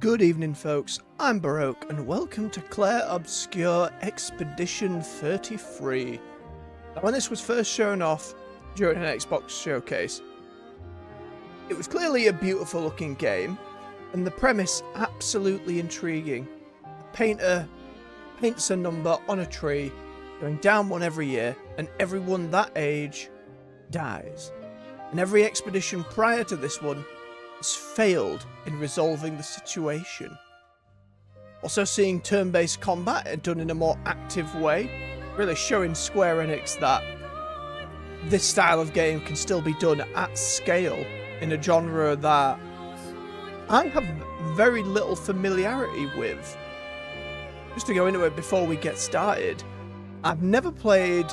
Good evening, folks. I'm Baroque, and welcome to Clair Obscur Expedition 33. Now, when this was first shown off during an Xbox showcase, it was clearly a beautiful looking game, and the premise absolutely intriguing. A painter paints a number on a tree, going down one every year, and everyone that age dies. And every expedition prior to this one has failed in resolving the situation. Also seeing turn-based combat done in a more active way, really showing Square Enix that this style of game can still be done at scale in a genre that I have very little familiarity with. Just to go into it before we get started, I've never played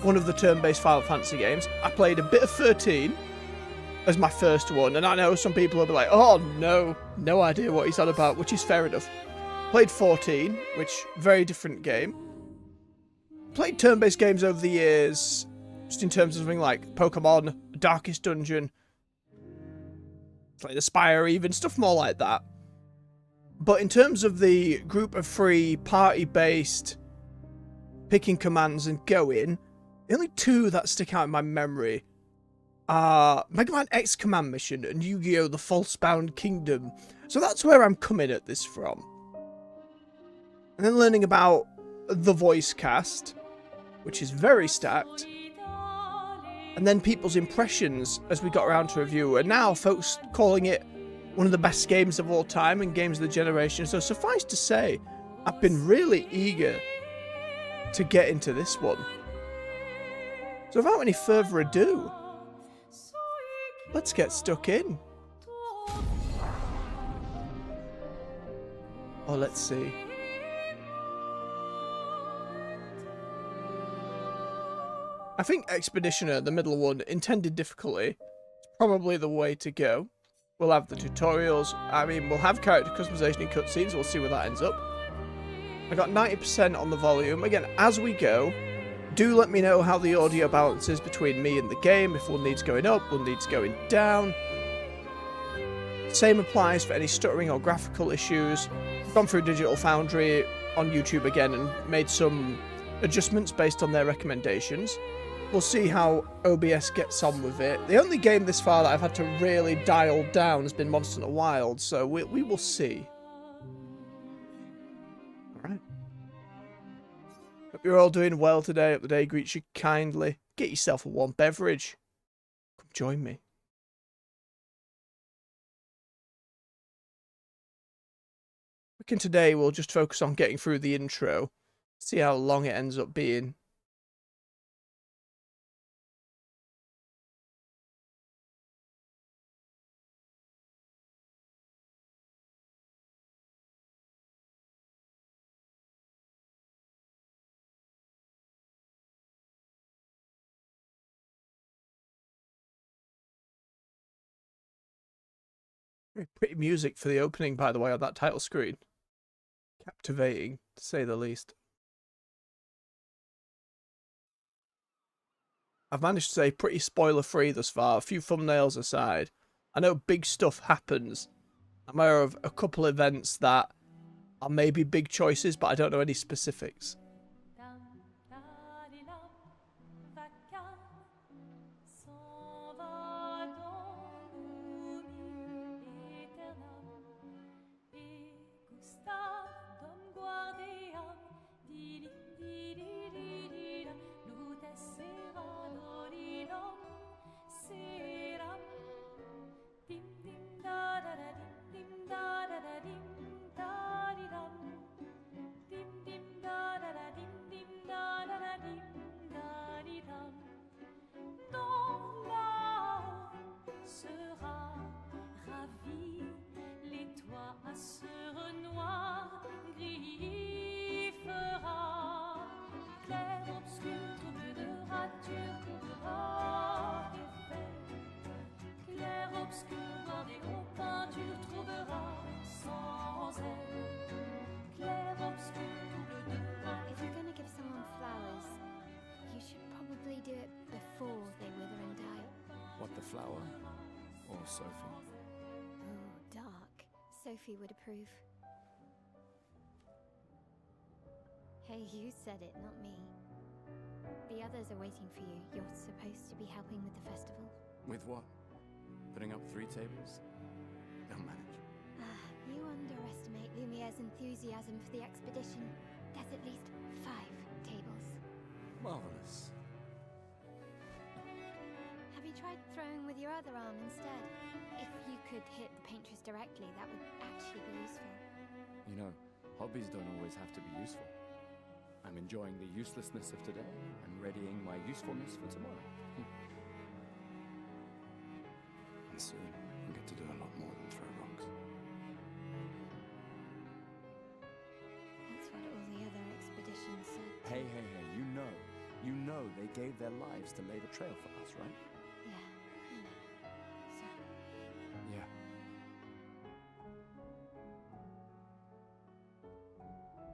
one of the turn-based Final Fantasy games. I played a bit of 13 as my first one, and I know some people will be like, oh no idea what he's on about, which is fair enough. Played 14, which, very different game. Played turn-based games over the years, just in terms of something like Pokemon, Darkest Dungeon, like the Spire, even, stuff more like that. But in terms of the group of free, party-based, picking commands and going, the only two that stick out in my memory are Mega Man X Command Mission and Yu-Gi-Oh! The False-Bound Kingdom. So that's where I'm coming at this from. And then learning about the voice cast, which is very stacked. And then people's impressions as we got around to review. And now folks calling it one of the best games of all time and games of the generation. So suffice to say, I've been really eager to get into this one. So without any further ado, let's get stuck in. Oh, let's see. I think Expeditioner, the middle one, intended difficulty, is probably the way to go. We'll have the tutorials. I mean, we'll have character customization in cutscenes. We'll see where that ends up. I got 90% on the volume. Again, as we go, do let me know how the audio balances between me and the game, if one needs going up, one needs going down. Same applies for any stuttering or graphical issues. I've gone through Digital Foundry on YouTube again and made some adjustments based on their recommendations. We'll see how OBS gets on with it. The only game this far that I've had to really dial down has been Monster Hunter Wilds, so we will see. Alright. Hope you're all doing well today. Hope the day greets you kindly. Get yourself a warm beverage. Come join me. Looking today, we'll just focus on getting through the intro. See how long it ends up being. Pretty music for the opening, by the way, on that title screen. Captivating, to say the least. I've managed to stay pretty spoiler-free thus far, a few thumbnails aside. I know big stuff happens. I'm aware of a couple events that are maybe big choices, but I don't know any specifics. Clair obscur dans des hauts peintures trouvera sans elle. Clair obscur double de main. If you're gonna give someone flowers, you should probably do it before they wither and die. What, the flower? Or Sophie? Ooh, dark. Sophie would approve. Hey, you said it, not me. The others are waiting for you. You're supposed to be helping with the festival. With what? Putting up 3 tables? They'll manage. You underestimate Lumiere's enthusiasm for the expedition. There's at least 5 tables. Marvelous. Have you tried throwing with your other arm instead? If you could hit the paintress directly, that would actually be useful. You know, hobbies don't always have to be useful. I'm enjoying the uselessness of today and readying my usefulness for tomorrow. And soon, I'll get to do a lot more than throw rocks. That's what all the other expeditions said. Hey, you know they gave their lives to lay the trail for us, right? Yeah, I know. Sorry. Yeah.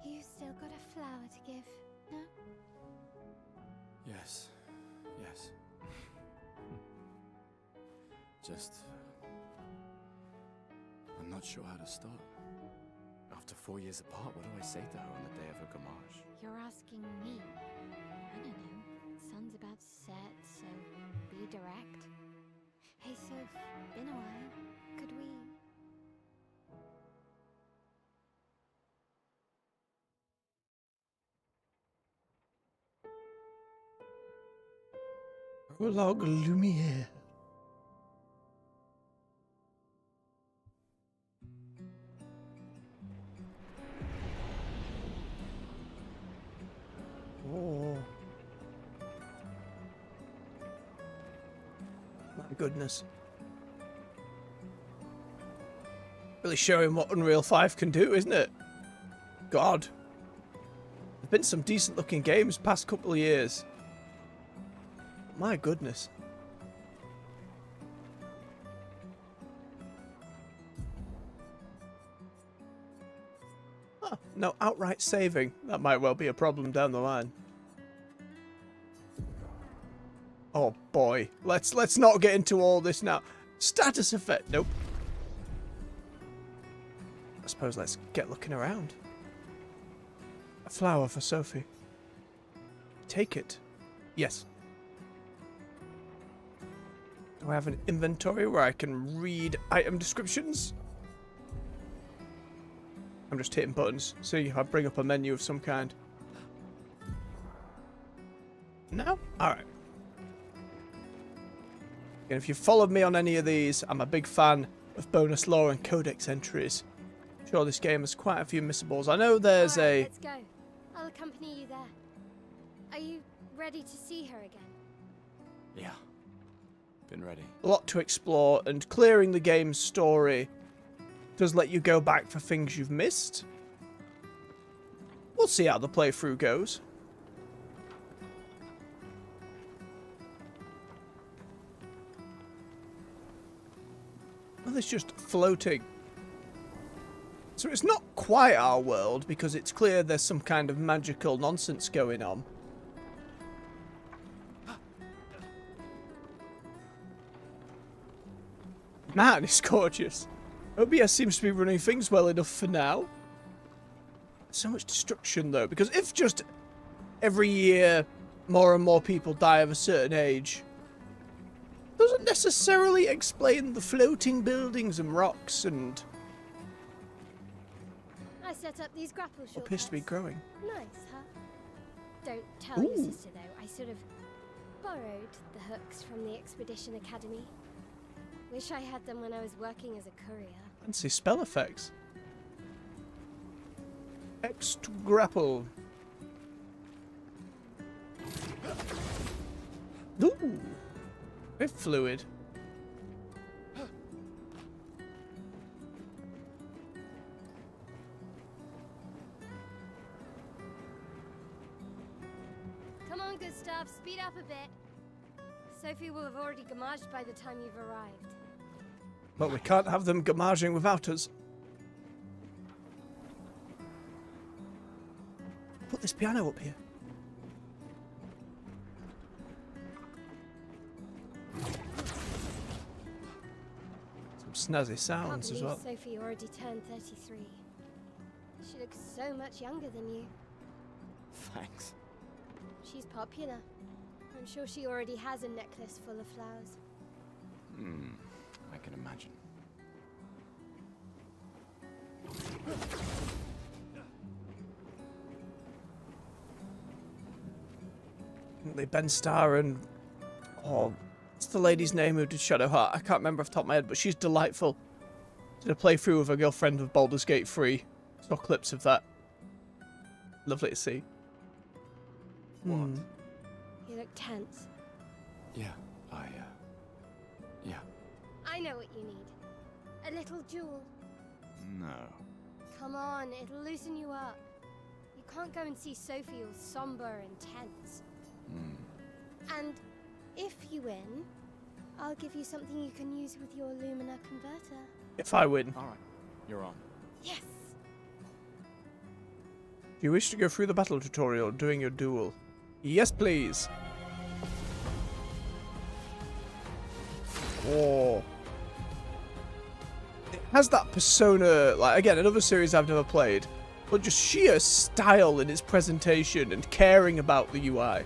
You still got a flower to give, no? Yes. Just... I'm not sure how to start. After 4 years apart, what do I say to her on the day of her gamage? You're asking me. I don't know. Sun's about to set, so be direct. Hey, Soph, been a while. Could we... Prologue Lumiere. Oh. My goodness. Really showing what Unreal 5 can do, isn't it? God. There's been some decent looking games past couple of years. My goodness. Huh, no outright saving. That might well be a problem down the line. Oh boy. Let's not get into all this now. Status effect. Nope. I suppose let's get looking around. A flower for Sophie. Take it. Yes. Do I have an inventory where I can read item descriptions? I'm just hitting buttons. See if I bring up a menu of some kind. No? Alright. And if you've followed me on any of these, I'm a big fan of bonus lore and codex entries. I'm sure this game has quite a few missables. I know there's All right, a... let's go. I'll accompany you there. Are you ready to see her again? Yeah. Been ready. a lot to explore, and clearing the game's story does let you go back for things you've missed. We'll see how the playthrough goes. Well, it's just floating. So it's not quite our world, because it's clear there's some kind of magical nonsense going on. Man, it's gorgeous. OBS seems to be running things well enough for now. So much destruction, though, because if just every year more and more people die of a certain age, doesn't necessarily explain the floating buildings and rocks and I set up these grapple shortcuts. appears to be growing. Nice, huh? Don't tell your Ooh. sister, though. I sort of borrowed the hooks from the Expedition Academy. Wish I had them when I was working as a courier. Fancy spell effects. X to grapple. Ooh. Very fluid. Come on, good stuff. Speed up a bit. Sophie will have already gamaged by the time you've arrived. But we can't have them gamaging without us. Put this piano up here. Some snazzy Can't sounds as believe well. Sophie already turned 33. She looks so much younger than you. Thanks. She's popular. I'm sure she already has a necklace full of flowers. I can imagine. Ben Starr and what's the lady's name who did Shadowheart? I can't remember off the top of my head, but she's delightful. Did a playthrough with her girlfriend of Baldur's Gate 3. Saw clips of that. Lovely to see. What? You look tense. Yeah, yeah. I know what you need. A little jewel. No. Come on, it'll loosen you up. You can't go and see Sophie all somber and tense. And if you win, I'll give you something you can use with your Lumina converter. If I win. Alright, you're on. Yes! Do you wish to go through the battle tutorial doing your duel? Yes, please. Oh. It has that Persona, like, again, another series I've never played, but just sheer style in its presentation and caring about the UI.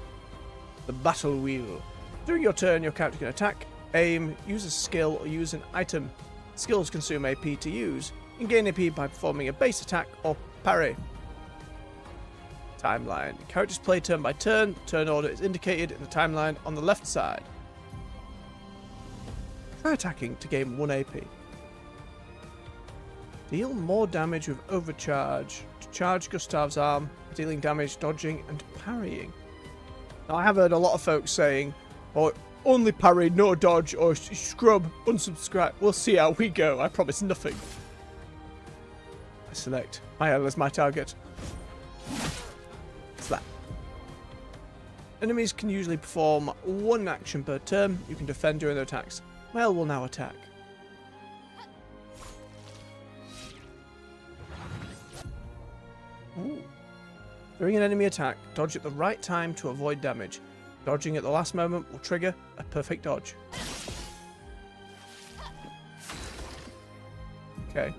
The battle wheel. During your turn, your character can attack, aim, use a skill, or use an item. Skills consume AP to use. You can gain AP by performing a base attack or parry. Timeline. Characters play turn by turn. Turn order is indicated in the timeline on the left side. Try attacking to gain 1 AP. Deal more damage with overcharge. To charge Gustav's arm, dealing damage, dodging, and parrying. Now, I have heard a lot of folks saying, oh, only parry, no dodge, or scrub, unsubscribe. We'll see how we go. I promise nothing. I select Mael as my target. Slap. Enemies can usually perform 1 action per turn. You can defend during their attacks. Mael will now attack. Ooh. During an enemy attack, dodge at the right time to avoid damage. Dodging at the last moment will trigger a perfect dodge. Okay.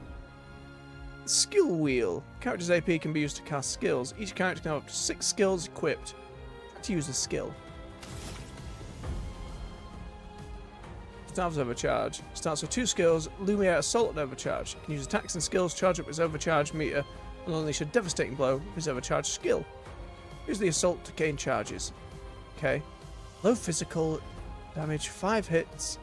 Skill wheel. Character's AP can be used to cast skills. Each character can have up to 6 skills equipped. Try to use a skill. Gustav's overcharge. Starts with 2 skills. Lumia Assault and Overcharge. Can use attacks and skills, charge up his overcharge meter, and unleash a devastating blow with his overcharged skill. Use the assault to gain charges. Okay. Low physical damage, 5 hits.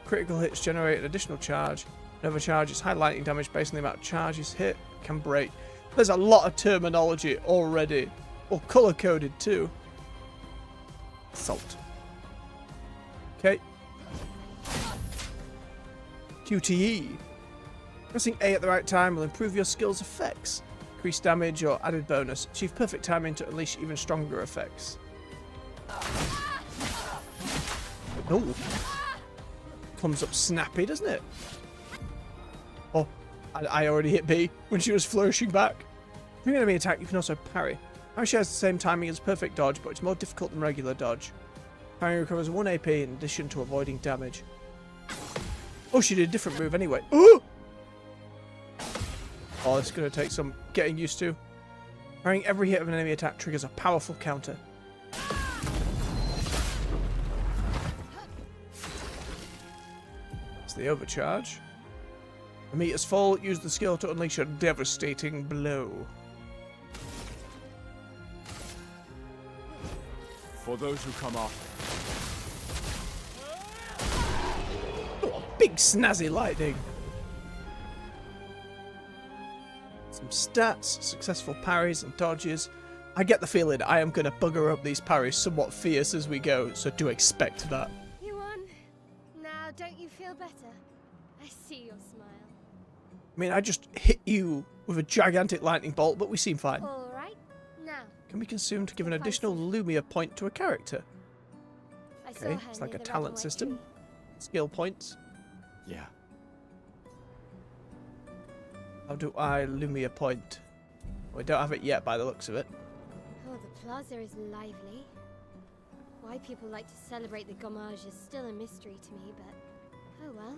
Critical hits generate an additional charge. An overcharge is high lightning damage based on the amount of charges hit. Can break. There's a lot of terminology already. Or color coded too. Assault. Okay. QTE. Pressing A at the right time will improve your skill's effects. Increase damage or added bonus. Achieve perfect timing to unleash even stronger effects. Oh. Comes up snappy, doesn't it? Oh, I already hit B when she was flourishing back. During an enemy attack, you can also parry. Parry shares the same timing as perfect dodge, but it's more difficult than regular dodge. Parry recovers 1 AP in addition to avoiding damage. Oh, she did a different move anyway. Ooh! Oh, this is going to take some getting used to. Parrying every hit of an enemy attack triggers a powerful counter. It's the overcharge. The meter's full. Use the skill to unleash a devastating blow. For those who come off. Oh, big snazzy lightning. Some stats, successful parries and dodges. I get the feeling I am going to bugger up these parries somewhat fierce as we go, so do expect that. You won. Now, don't you feel better? I see your smile. I mean, I just hit you with a gigantic lightning bolt, but we seem fine. All right. Now, Can be consumed to give an additional Lumia point to a character. I saw Okay, her it's like near a the talent red and white system. tree. Skill points. Yeah. How do I Lumia point? We don't have it yet by the looks of it. Oh, the plaza is lively. Why people like to celebrate the gommage is still a mystery to me, but oh well.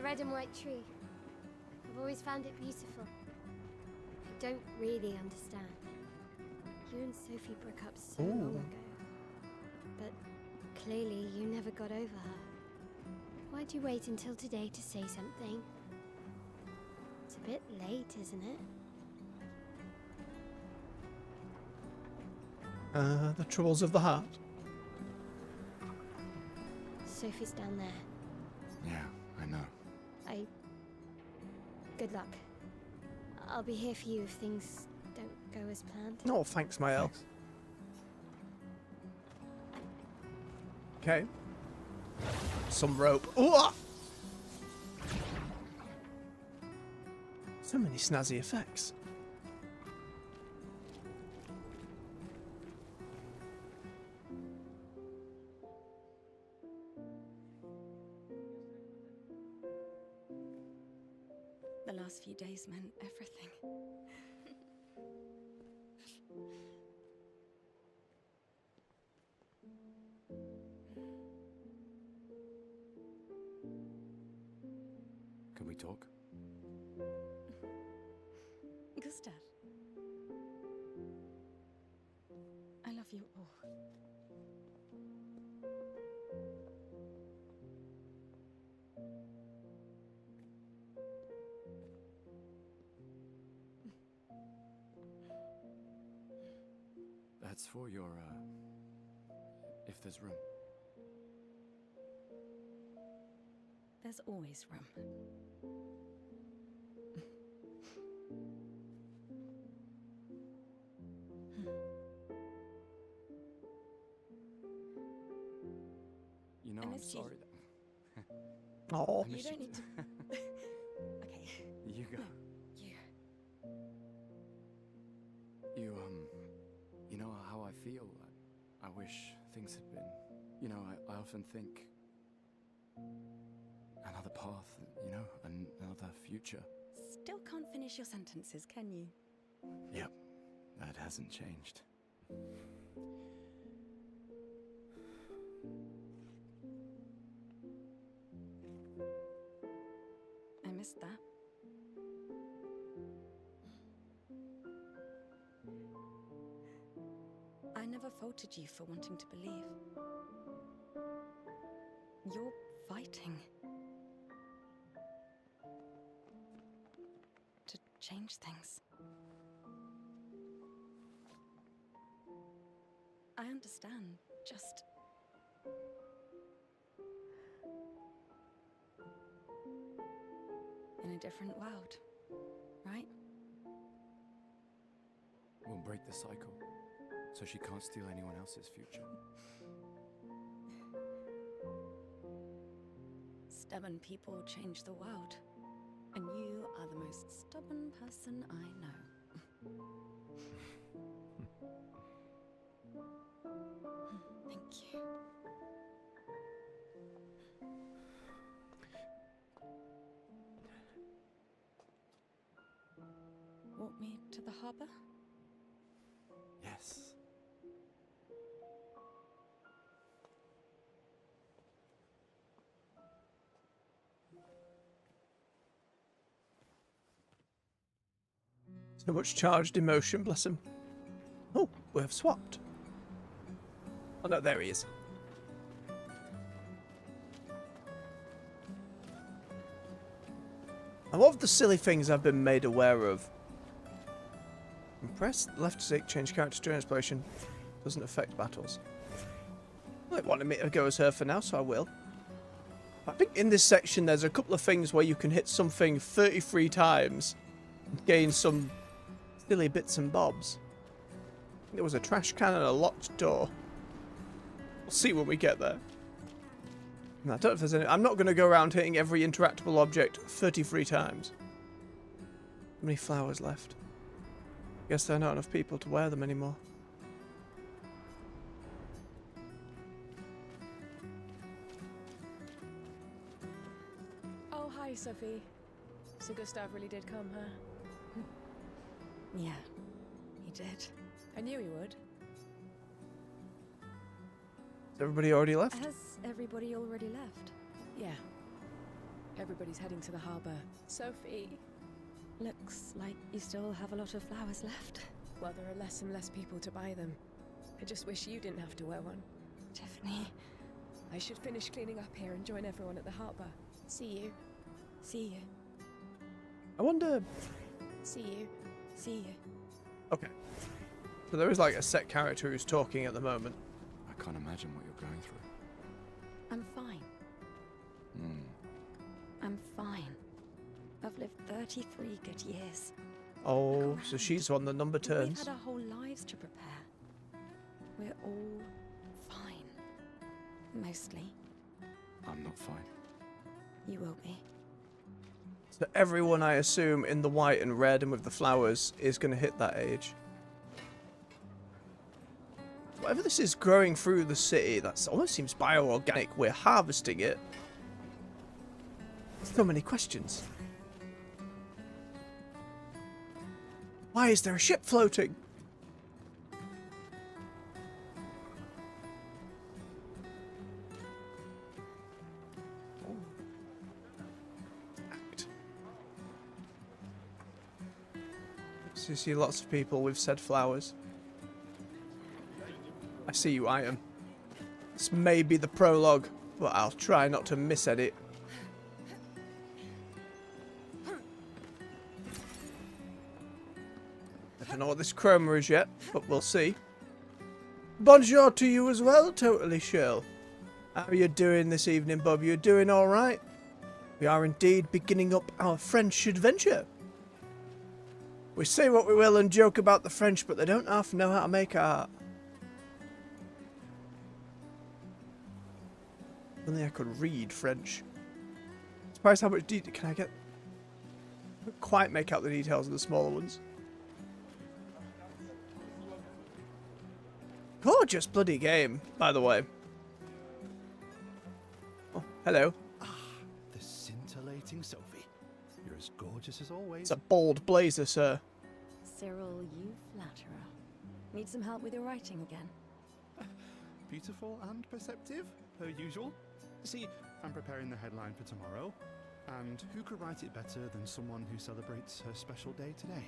red and white tree. I've always found it beautiful. I don't really understand. You and Sophie broke up so long ago. But clearly you never got over her. Why'd you wait until today to say something? It's a bit late, isn't it? The troubles of the heart. Sophie's down there. Yeah, I know. Good luck. I'll be here for you if things don't go as planned. No, thanks, my elf. Okay. Some rope. Ooh! So many snazzy effects. The last few days meant everything. Can we talk? Gustav. I love you all. That's for your, if there's room. There's always room. You know, I I'm miss you. sorry that... Oh. I You miss don't need to. Okay. You go. You. You know how I feel? I wish things had been... You know, I often think... Another path, you know, another future. Still can't finish your sentences, can you? Yep, that hasn't changed. I missed that. I never faulted you for wanting to believe. You're fighting to change things. I understand, just... in a different world, right? We'll break the cycle, so she can't steal anyone else's future. Stubborn people change the world, and you are the most stubborn person I know. Thank you. Walk me to the harbour? Yes. So much charged emotion, bless him. Oh, we have swapped. Oh no, there he is. I love the silly things I've been made aware of. Press left stick, change character during exploration. Doesn't affect battles. Well, it wanted me to go as her for now, so I will. I think in this section there's a couple of things where you can hit something 33 times and gain some silly bits and bobs. There was a trash can and a locked door. We'll see when we get there. And I don't know if there's any... I'm not going to go around hitting every interactable object 33 times. How many flowers left? Guess there are not enough people to wear them anymore. Oh, hi, Sophie. So Gustav really did come, huh? Yeah, he did. I knew he would. Has everybody already left? Has everybody already left? Yeah. Everybody's heading to the harbour. Sophie! Looks like you still have a lot of flowers left. Well, there are less and less people to buy them. I just wish you didn't have to wear one. Tiffany, I should finish cleaning up here and join everyone at the harbour. See you. see you, I wonder... see you, see you. Okay. So there is like a set character who's talking at the moment. I can't imagine what you're going through. I'm fine. I'm fine. I've lived 33 good years. Oh, so she's on the number We've turns. had our whole lives to prepare. We're all fine. Mostly. I'm not fine. You will be. So everyone, I assume, in the white and red and with the flowers is going to hit that age. Whatever this is growing through the city, that almost seems bio-organic. We're harvesting it. So many questions. Why is there a ship floating? Act. So you see lots of people with said flowers. I see you, Iron. This may be the prologue, but I'll try not to miss edit. I don't know what this chroma is yet, but we'll see. Bonjour to you as well, Totally Shirl. How are you doing this evening, Bob? You doing alright? We are indeed beginning up our French adventure. We say what we will and joke about the French, but they don't half know how to make art. Only I could read French. Surprised how much detail can I get? I don't quite make out the details of the smaller ones. Gorgeous bloody game, by the way. Oh, hello. The scintillating Sophie. You're as gorgeous as always. It's a bold blazer, sir. Cyril, you flatterer. Need some help with your writing again? Beautiful and perceptive, per usual. See, I'm preparing the headline for tomorrow. And who could write it better than someone who celebrates her special day today?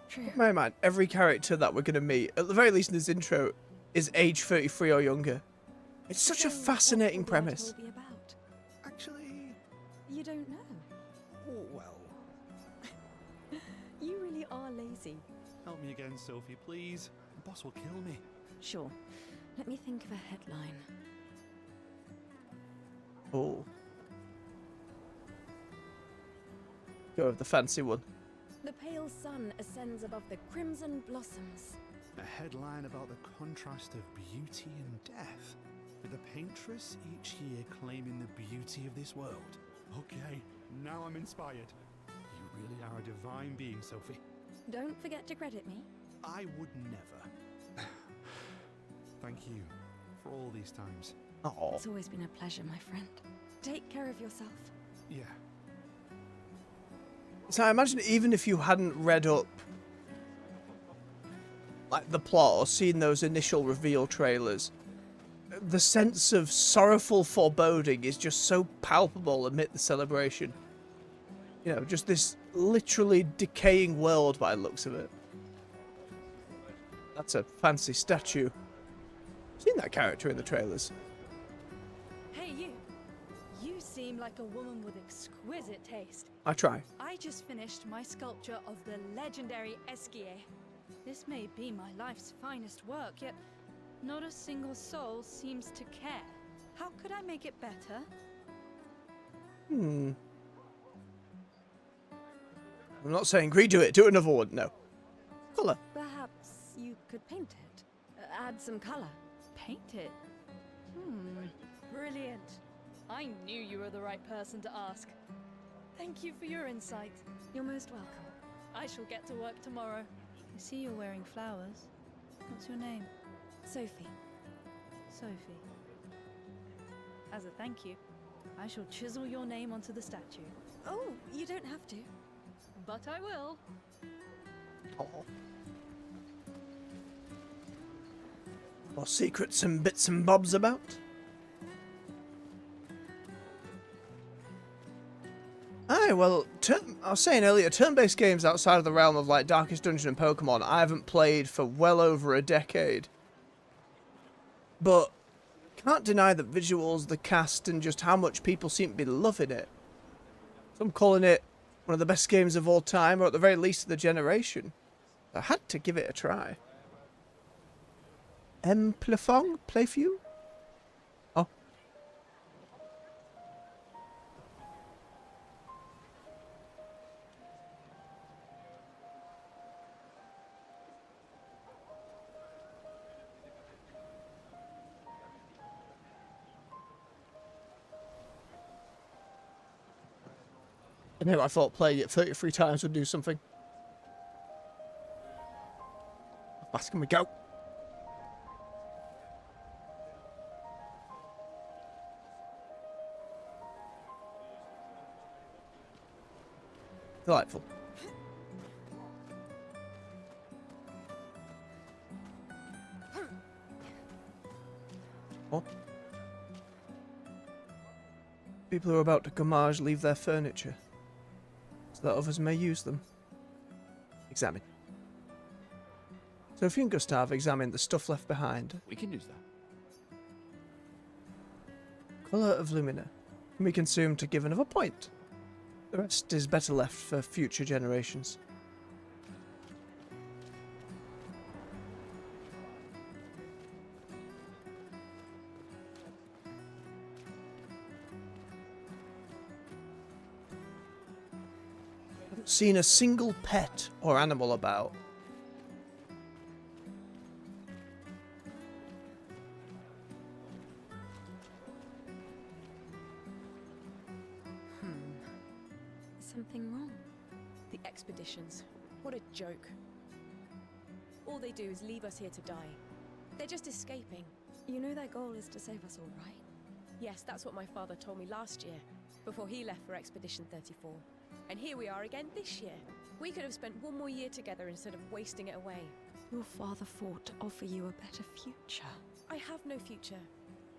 True. Keep in mind, every character that we're going to meet, at the very least in this intro, is age 33 or younger. It's such a So, fascinating what will the premise. article be about? Actually, You don't know. oh, well. You really are lazy. Help me again, Sophie, please. The boss will kill me. Sure. Let me think of a headline. Oh. Go with the fancy one. The pale sun ascends above the crimson blossoms. A headline about the contrast of beauty and death, with a paintress each year claiming the beauty of this world. Okay, now I'm inspired. You really are a divine being, Sophie. Don't forget to credit me. I would never. Thank you for all these times. Oh. It's always been a pleasure, my friend. Take care of yourself. Yeah. So I imagine even if you hadn't read up like the plot or seen those initial reveal trailers, the sense of sorrowful foreboding is just so palpable amid the celebration. You know, just this literally decaying world by the looks of it. That's a fancy statue. I've seen that character in the trailers. Hey, you! You seem like a woman with exquisite taste. I try. I just finished my sculpture of the legendary Esquier. This may be my life's finest work, yet not a single soul seems to care. How could I make it better? I'm not saying redo it, do another one, no. Colour. Perhaps you could paint it. Add some color. Paint it? Brilliant. I knew you were the right person to ask. Thank you for your insight. You're most welcome. I shall get to work tomorrow. I see you're wearing flowers. What's your name? Sophie. Sophie. As a thank you, I shall chisel your name onto the statue. Oh, you don't have to. But I will. Oh. More secrets and bits and bobs about? well, I was saying earlier, turn-based games outside of the realm of like Darkest Dungeon and Pokemon, I haven't played for well over a decade. But can't deny the visuals, the cast, and just how much people seem to be loving it. So I'm calling it one of the best games of all time, or at the very least of the generation. I had to give it a try. Plafong? Playfew? Oh. I know, I thought playing it 33 times would do something. How fast can we go? Delightful. What? People who are about to gommage leave their furniture, so that others may use them. Examine. Sophie and Gustav examine the stuff left behind. We can use that. Colour of lumina can be consumed to give another point. The rest is better left for future generations. I haven't seen a single pet or animal about. Something wrong. The expeditions. What a joke. All they do is leave us here to die. They're just escaping. You know their goal is to save us all, right? Yes, that's what my father told me last year, before he left for Expedition 34. And here we are again this year. We could have spent one more year together instead of wasting it away. Your father fought to offer you a better future. I have no future.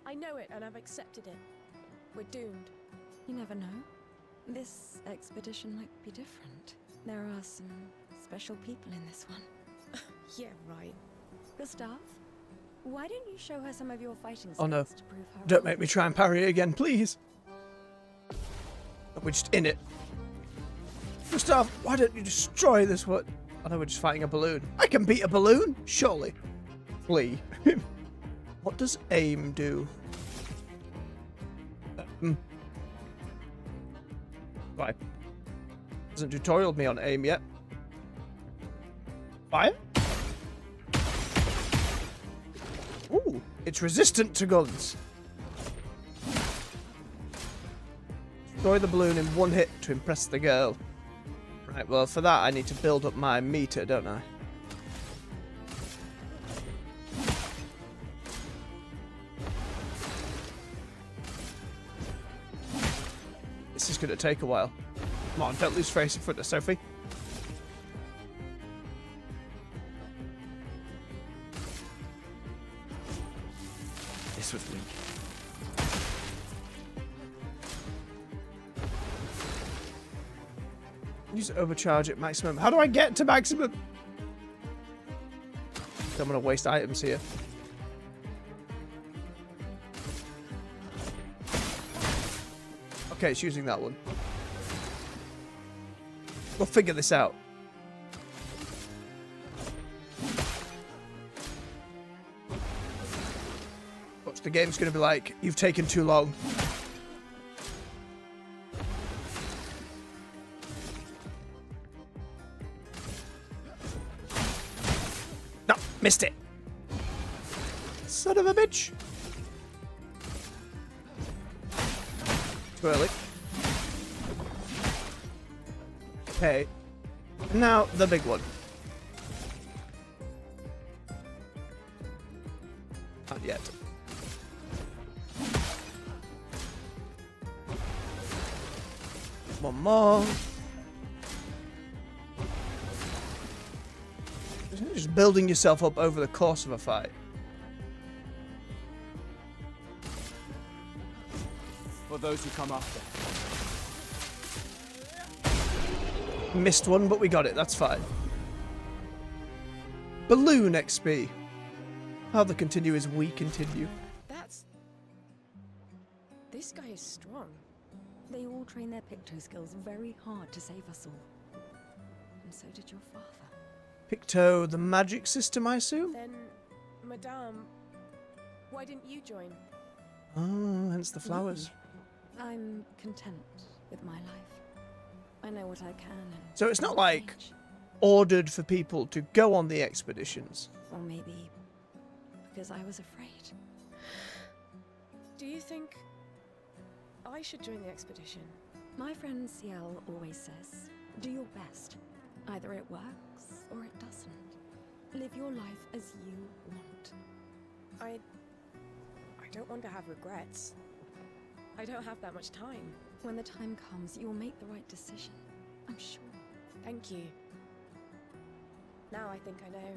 I know it, and I've accepted it. We're doomed. You never know. This expedition might be different. There are some special people in this one. Yeah, right. Gustav, why don't you show her some of your fighting skills Oh no. to prove her Don't wrong? make me try and parry it again, please. We're just in it. Gustav, why don't you destroy this one? I know we're just fighting a balloon. I can beat a balloon? Surely. Flee. What does aim do? Right. Hasn't tutorialed me on aim yet. Fire? Ooh, it's resistant to guns. Destroy the balloon in one hit to impress the girl. Right, well, for that I need to build up my meter, don't I? This is going to take a while. Come on, don't lose face in front of Sophie. This was weak. Use overcharge at maximum. How do I get to maximum? I'm going to waste items here. Okay, it's using that one. We'll figure this out. Watch, the game's going to be like, you've taken too long. No, missed it. Son of a bitch. Too early. Okay. Now, the big one. Not yet. One more. Just building yourself up over the course of a fight. For those who come after. Missed one, but we got it. That's fine. Balloon XP. How the continue is we continue. That's... This guy is strong. They all train their picto skills very hard to save us all. And so did your father. Picto, the magic system, I assume? Then, Madame, why didn't you join? Oh, hence the flowers. I'm content with my life. I know what I can and So it's not like change. ordered for people to go on the expeditions. Or maybe because I was afraid. Do you think I should join the expedition? My friend Ciel always says, do your best. Either it works or it doesn't. Live your life as you want. I don't want to have regrets. I don't have that much time. When the time comes, you'll make the right decision. I'm sure. Thank you. Now I think I know.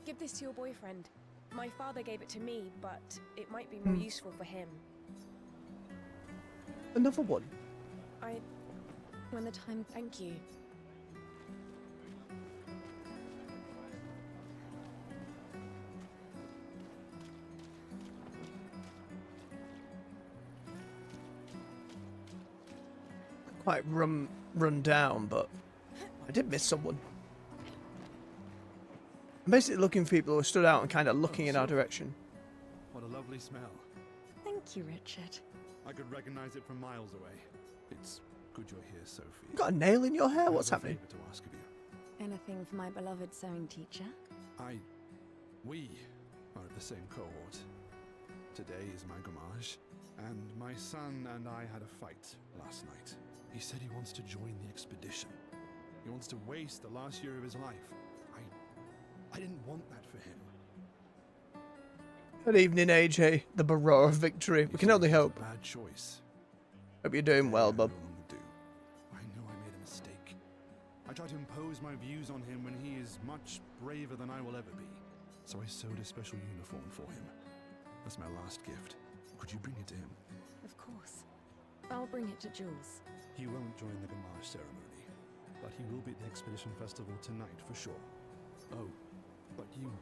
Give this to your boyfriend. My father gave it to me, but it might be more useful for him. Another one. When the time... Thank you. Quite run down, but I did miss someone. I'm basically looking for people who stood out and kind of looking in our direction. What a lovely smell. Thank you, Richard. I could recognize it from miles away. It's good you're here, Sophie. You got a nail in your hair? I What's have a happening? favor to ask of you. Anything for my beloved sewing teacher? We are of the same cohort. Today is my gommage, and my son and I had a fight last night. He said he wants to join the expedition. He wants to waste the last year of his life. I didn't want that for him. Good evening, AJ. The Barrow of Victory. We can only hope. Bad choice. Hope you're doing well, I bub. no longer do. I know I made a mistake. I tried to impose my views on him when he is much braver than I will ever be. So I sewed a special uniform for him. That's my last gift. Could you bring it to him? Of course. I'll bring it to Jules. He won't join the Gamage ceremony, but he will be at the Expedition Festival tonight for sure. Oh, but you...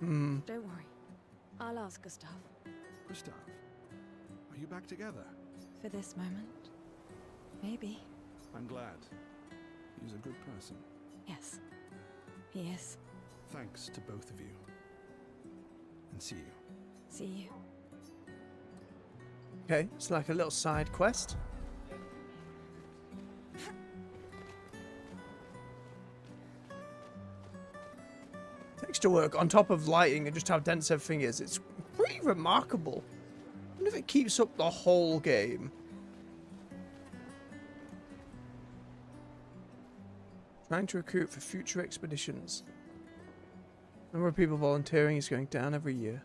Don't worry. I'll ask Gustav. Gustav, are you back together? For this moment. Maybe. I'm glad. He's a good person. Yes. He is. Thanks to both of you. And see you. See you. Okay, it's like a little side quest. Texture work on top of lighting and just how dense everything is. It's pretty remarkable. I wonder if it keeps up the whole game. Trying to recruit for future expeditions. Number of people volunteering is going down every year.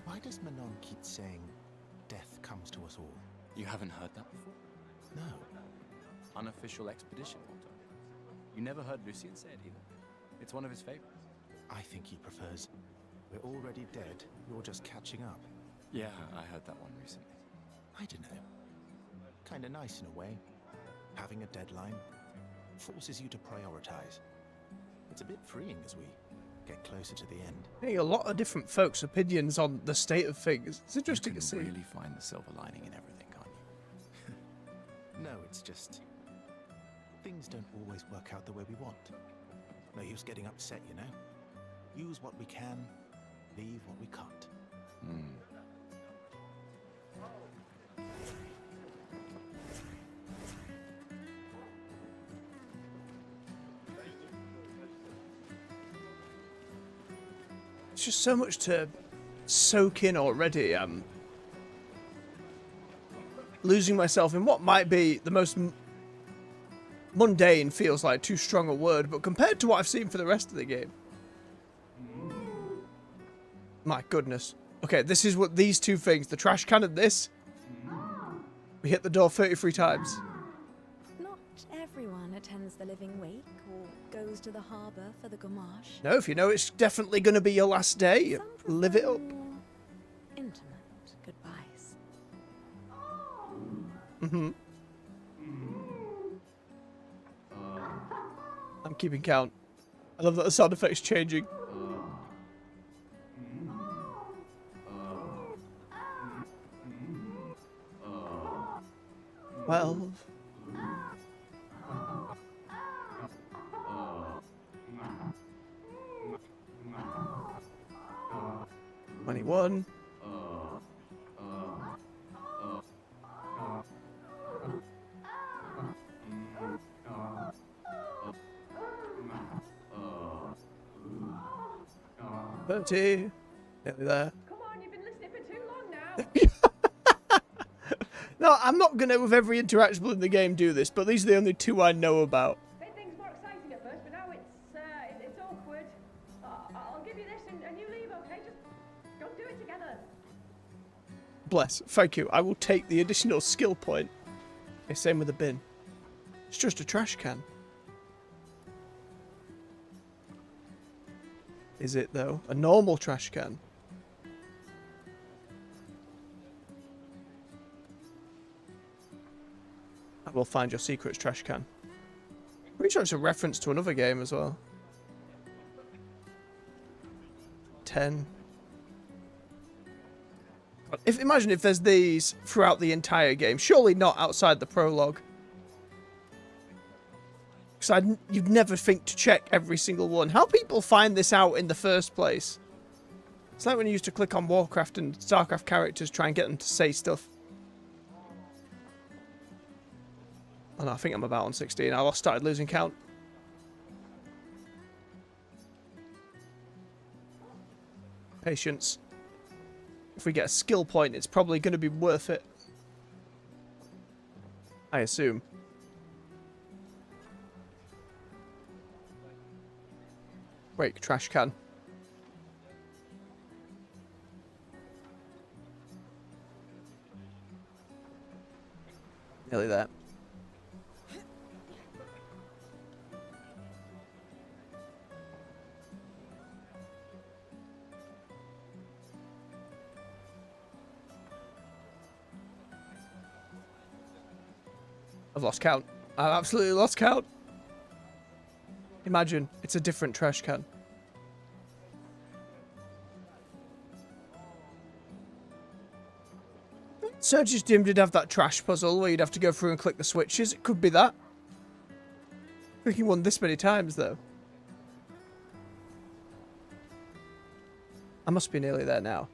Why does Manon keep saying death comes to us all? You haven't heard that before? No. Unofficial expedition motto. You never heard Lucien say it either. It's one of his favorites. I think he prefers, we're already dead, you're just catching up. Yeah, I heard that one recently. I don't know. Kinda nice in a way. Having a deadline forces you to prioritize. It's a bit freeing as we get closer to the end. I think a lot of different folks' opinions on the state of things. It's You interesting can to see. really find the silver lining in everything, can't you? No, it's just... things don't always work out the way we want. No use getting upset, you know? Use what we can, leave what we can't. It's just so much to soak in already. I'm losing myself in what might be the most mundane, feels like too strong a word, but compared to what I've seen for the rest of the game. My goodness. Okay, this is what these two things, the trash can and this. We hit the door 33 times. Not everyone attends the Living Wake or goes to the harbour for the gommage. No, if you know it's definitely going to be your last day, Some live it prefer up. more intimate goodbyes. Mm-hmm. I'm keeping count. I love that the sound effect's changing. 12. 21. 30. Nearly there. Come on, you've been listening for too long now. No, I'm not gonna, with every interactable in the game, do this, but these are the only two I know about. Made things more exciting at first, but now it's awkward. I'll give you this and you leave, okay? Just go do it together. Bless. Thank you. I will take the additional skill point. Okay, same with the bin. It's just a trash can. Is it, though? A normal trash can? I will find your secrets trash can. Pretty sure it's a reference to another game as well. 10. Imagine if there's these throughout the entire game. Surely not outside the prologue. Because you'd never think to check every single one. How people find this out in the first place? It's like when you used to click on Warcraft and StarCraft characters, try and get them to say stuff. Oh no, I think I'm about on 16. I started losing count. Patience. If we get a skill point, it's probably going to be worth it. I assume. Break trash can. Nearly there. I've lost count. I've absolutely lost count. Imagine, it's a different trash can. Surge's Doom did have that trash puzzle where you'd have to go through and click the switches. It could be that. Clicking one this many times, though. I must be nearly there now.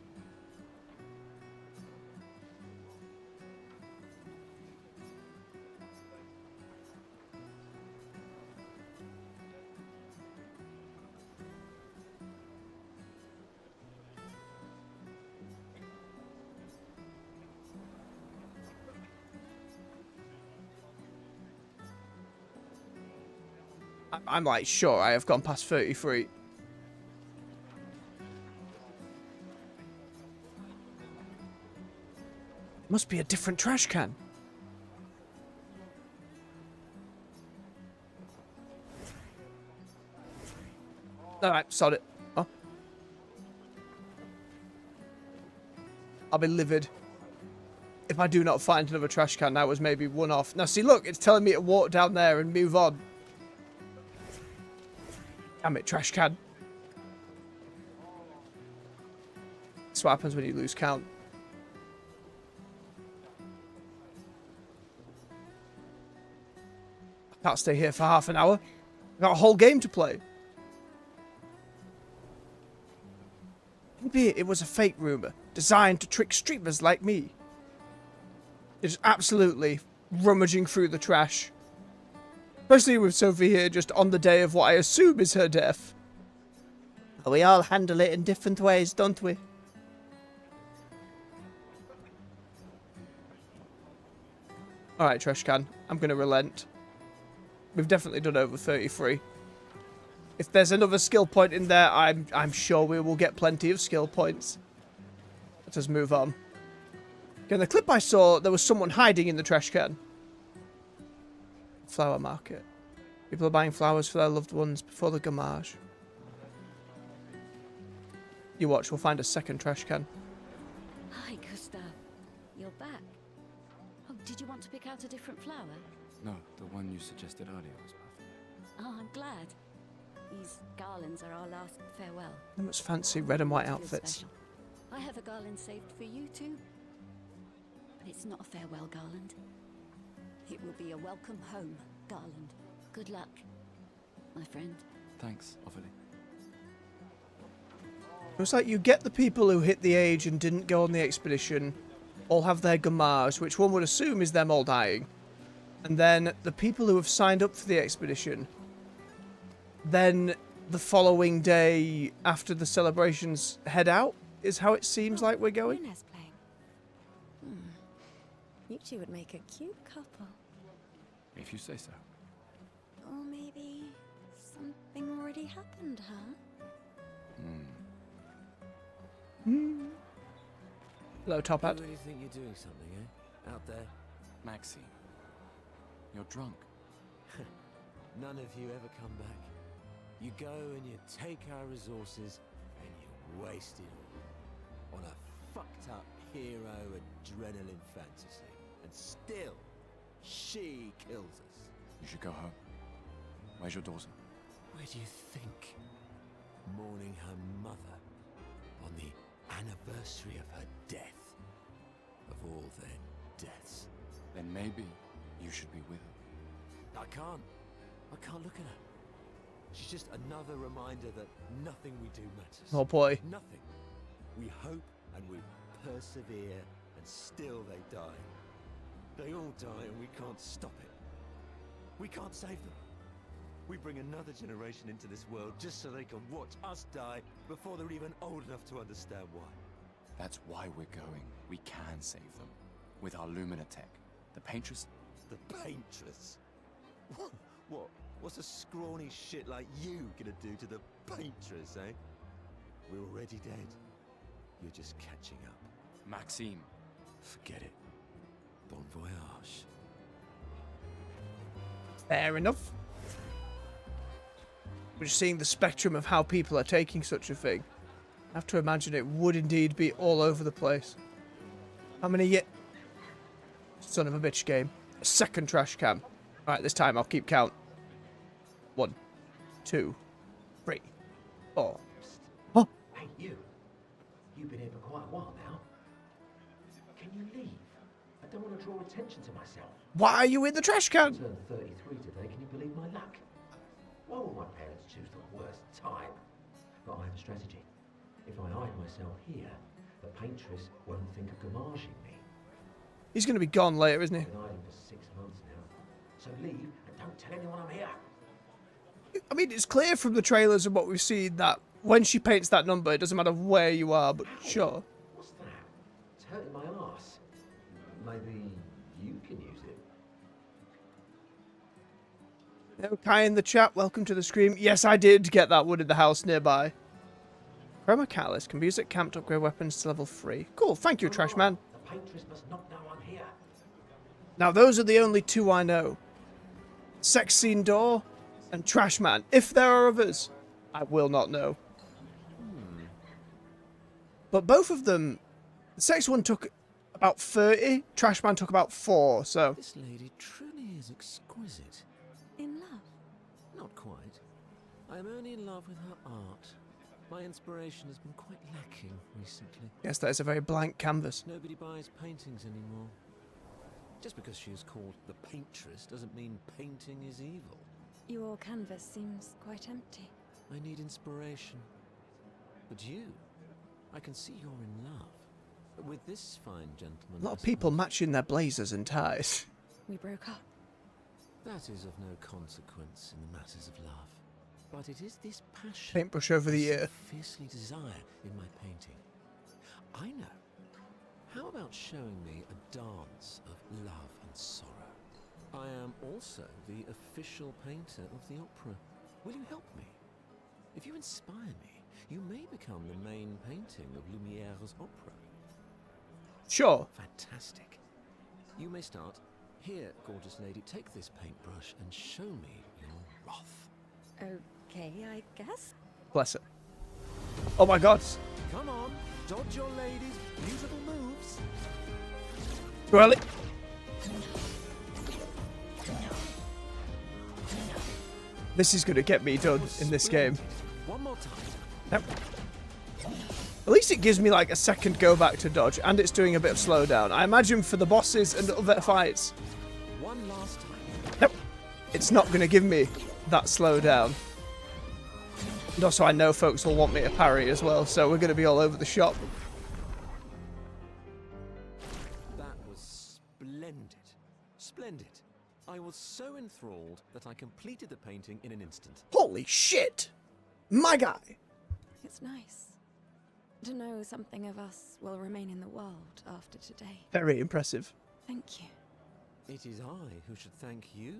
I'm like, sure, I have gone past 33. Must be a different trash can. Alright, sod it. Oh. I'll be livid if I do not find another trash can. That was maybe one off. Now see, look, it's telling me to walk down there and move on. Damn it, trash can. That's what happens when you lose count. I can't stay here for half an hour. I've got a whole game to play. Maybe it was a fake rumor designed to trick streamers like me. It's absolutely rummaging through the trash. Especially with Sophie here just on the day of what I assume is her death. We all handle it in different ways, don't we? Alright, trash can. I'm going to relent. We've definitely done over 33. If there's another skill point in there, I'm sure we will get plenty of skill points. Let us move on. Okay, in the clip I saw, there was someone hiding in the trash can. Flower market. People are buying flowers for their loved ones before the gamage. You watch, we'll find a second trash can. Hi, Gustav. You're back. Oh, did you want to pick out a different flower? No, the one you suggested earlier was perfect. Oh, I'm glad. These garlands are our last farewell. They must fancy red and white Feel outfits. special. I have a garland saved for you too. But it's not a farewell garland. It will be a welcome home garland. Good luck, my friend. Thanks, Ophelia. It's like you get the people who hit the age and didn't go on the expedition, all have their gammage, which one would assume is them all dying. And then the people who have signed up for the expedition, then the following day after the celebrations head out, is how it seems like we're going. Luna's playing. You two would make a cute couple. If you say so. Or maybe something already happened, huh? Hello, Top Hat. You really think you're doing something, eh? Out there? Maxine, you're drunk. None of you ever come back. You go and you take our resources and you waste it all on a fucked up hero adrenaline fantasy. And still, she kills us. You should go home. Where's your daughter? Where do you think? Mourning her mother on the anniversary of her death. Of all their deaths. Then maybe you should be with her. I can't look at her. She's just another reminder that nothing we do matters. Oh boy. Nothing. We hope and we persevere and still they die. They all die and we can't stop it. We can't save them. We bring another generation into this world just so they can watch us die before they're even old enough to understand why. That's why we're going. We can save them. With our Lumina tech. The Paintress. The Paintress? What? What's a scrawny shit like you gonna do to the Paintress, eh? We're already dead. You're just catching up. Maxime. Forget it. Bon voyage. Fair enough. We're just seeing the spectrum of how people are taking such a thing. I have to imagine it would indeed be all over the place. How many yet? Son of a bitch game. A second trash can. Alright, this time I'll keep count. 1, 2, 3, 4. Oh! Hey, you. You've been here for quite a while now. Can you leave? I don't want to draw attention to myself. Why are you in the trash can? I turned 33 today, can you believe my luck? Why would my parents choose the worst time? But I have a strategy. If I hide myself here, the Paintress won't think of gamaging me. He's going to be gone later, isn't he? I've been hiding for 6 months now. So leave and don't tell anyone I'm here. I mean, it's clear from the trailers and what we've seen that when she paints that number, it doesn't matter where you are, but sure. What's that? It's hurting my arse. Maybe you can use it. Okay, in the chat, welcome to the stream. Yes, I did get that wood in the house nearby. Chroma Catalyst can be used at camp to upgrade weapons to level 3. Cool, thank you, Trash Man. The Paintress must not know I'm here. Now, those are the only two I know. Sex Scene Door and Trash Man. If there are others, I will not know. But both of them, the sex one took about 30, Trash Man took about 4, so... This lady truly is exquisite. In love? Not quite. I am only in love with her art. My inspiration has been quite lacking recently. Yes, that is a very blank canvas. Nobody buys paintings anymore. Just because she is called the Paintress doesn't mean painting is evil. Your canvas seems quite empty. I need inspiration. But you, I can see you're in love. With this fine gentleman. A lot of people matching their blazers and ties. We broke up. That is of no consequence in the matters of love. But it is this passion Paintbrush over the I ear. so fiercely desire in my painting. I know. How about showing me a dance of love and sorrow? I am also the official painter of the opera. Will you help me? If you inspire me, you may become the main painting of Lumiere's opera. Sure. Fantastic. You may start. Here, gorgeous lady, take this paintbrush and show me your wrath. Okay, I guess. Bless her. Oh my god. Come on, dodge your lady's beautiful moves. This is going to get me done in this game. One more time. Yep. At least it gives me like a second go back to dodge, and it's doing a bit of slowdown. I imagine for the bosses and other fights. One last time. Nope. It's not going to give me that slowdown. And also I know folks will want me to parry as well, so we're going to be all over the shop. That was splendid. Splendid. I was so enthralled that I completed the painting in an instant. Holy shit! My guy! It's nice to know something of us will remain in the world after today. Very impressive. Thank you. It is I who should thank you.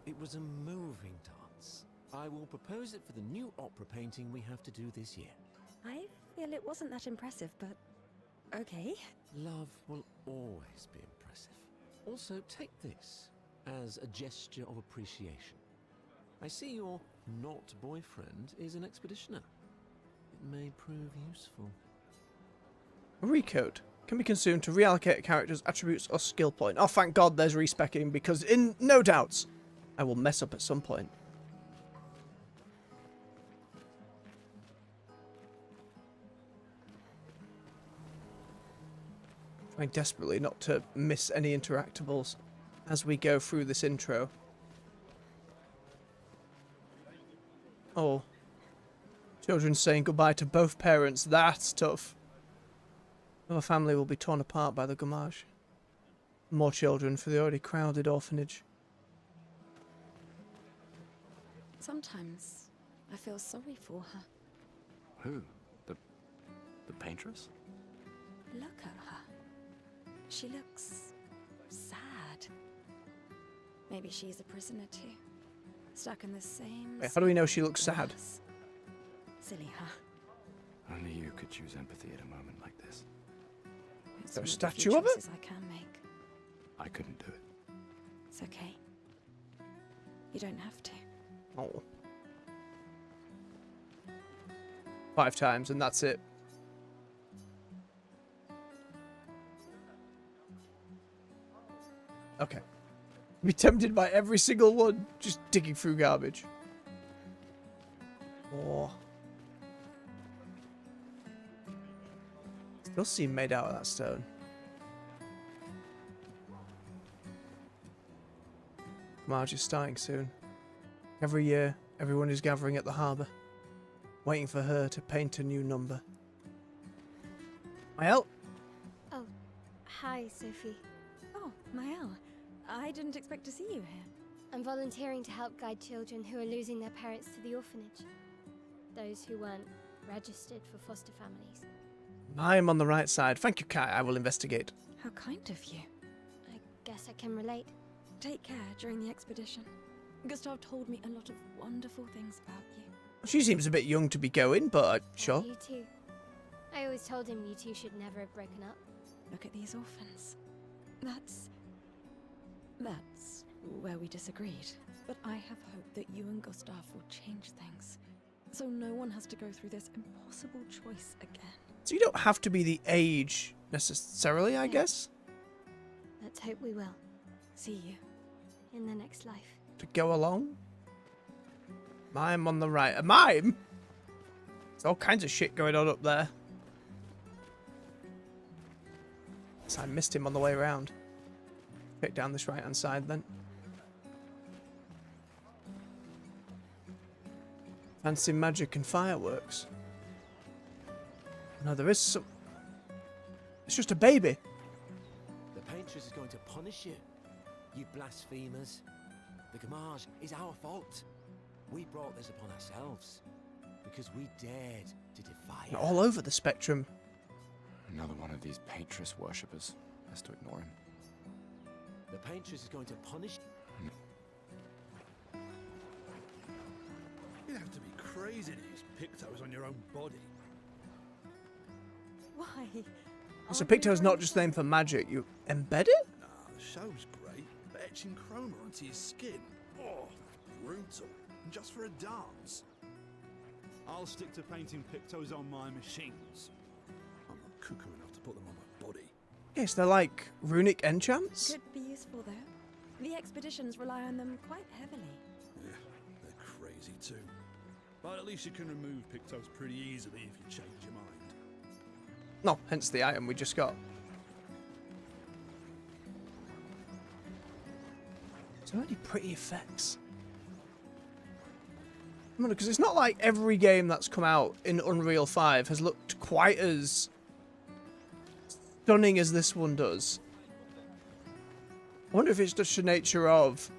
It was a moving dance. I will propose it for the new opera painting we have to do this year. I feel it wasn't that impressive, but okay. Love will always be impressive. Also, take this as a gesture of appreciation. I see your not boyfriend is an expeditioner. It may prove useful. A recode can be consumed to reallocate a character's attributes or skill point. Oh, thank God there's respecking, because in no doubts, I will mess up at some point. Trying desperately not to miss any interactables as we go through this intro. Oh. Children saying goodbye to both parents. That's tough. Our family will be torn apart by the Gamage. More children for the already crowded orphanage. Sometimes I feel sorry for her. Who? The paintress? Look at her. She looks sad. Maybe she's a prisoner too. Stuck in the same... Wait, how do we know she looks sad? Silly her. Only you could choose empathy at a moment like this. Is there a one of the statue few of it? choices I can make. I couldn't do it. It's okay. You don't have to. Oh. 5 times and that's it. Okay. Be tempted by every single one, just digging through garbage. Oh. Still seem made out of that stone. Marge is starting soon. Every year, everyone is gathering at the harbour, waiting for her to paint a new number. Mael? Oh, hi, Sophie. Oh, Mael. I didn't expect to see you here. I'm volunteering to help guide children who are losing their parents to the orphanage. Those who weren't registered for foster families. I am on the right side. Thank you, Kai. I will investigate. How kind of you. I guess I can relate. Take care during the expedition. Gustav told me a lot of wonderful things about you. She seems a bit young to be going, but sure. You too. I always told him you two should never have broken up. Look at these orphans. That's where we disagreed. But I have hope that you and Gustav will change things, so no one has to go through this impossible choice again. So you don't have to be the age necessarily, I guess, Let's hope we will. See you in the next life. to go along. Mime on the right. A mime? There's all kinds of shit going on up there. So I missed him on the way around. Pick down this right-hand side then. Fancy magic and fireworks. No, there is some... It's just a baby. The paintress is going to punish you, you blasphemers. The Gamage is our fault. We brought this upon ourselves because we dared to defy her. All over the spectrum. Another one of these paintress worshippers. Best to ignore him. The paintress is going to punish... You'd have to be crazy to use pictos on your own body. Why? So Picto is not just named for magic. You embed it? Nah, the show's great, but etching chroma onto your skin, oh, that's brutal. And just for a dance. I'll stick to painting pictos on my machines. I'm not cuckoo enough to put them on my body. Yes, they're like runic enchants. Could be useful though. The expeditions rely on them quite heavily. Yeah, they're crazy too. But at least you can remove Pictos pretty easily if you change your mind. No, hence the item we just got. So many pretty effects. I wonder, because it's not like every game that's come out in Unreal 5 has looked quite as stunning as this one does. I wonder if it's just the nature of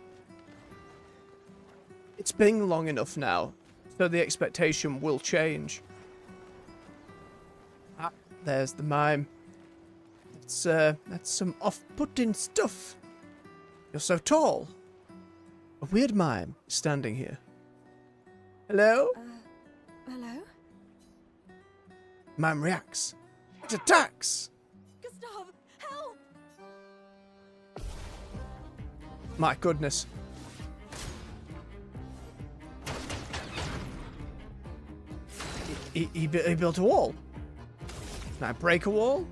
it's been long enough now, so the expectation will change. Ah, there's the mime. That's some off-putting stuff. You're so tall. A weird mime is standing here. Hello? Hello? Mime reacts. It attacks! Gustav, help! My goodness. He built a wall. Can I break a wall?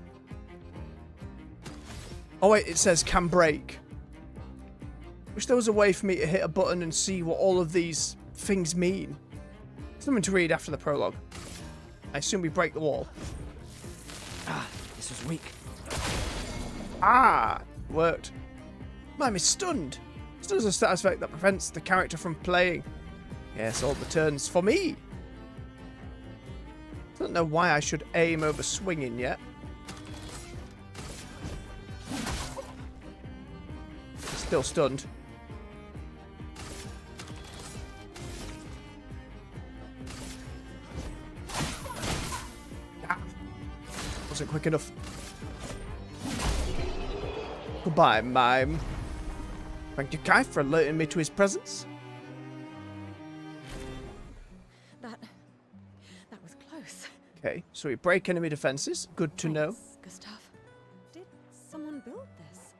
Oh wait, it says can break. Wish there was a way for me to hit a button and see what all of these things mean. Something to read after the prologue. I assume we break the wall. Ah, this was weak. Ah, worked. Mime is stunned. Stunned is a status effect that prevents the character from playing. Yes, all the turns for me. Don't know why I should aim over swinging yet. Still stunned. Ah, wasn't quick enough. Goodbye, Mime. Thank you, Kai, for alerting me to his presence. That was close. Okay, so we break enemy defenses. Good to know. Thanks, Gustav. Did someone build this?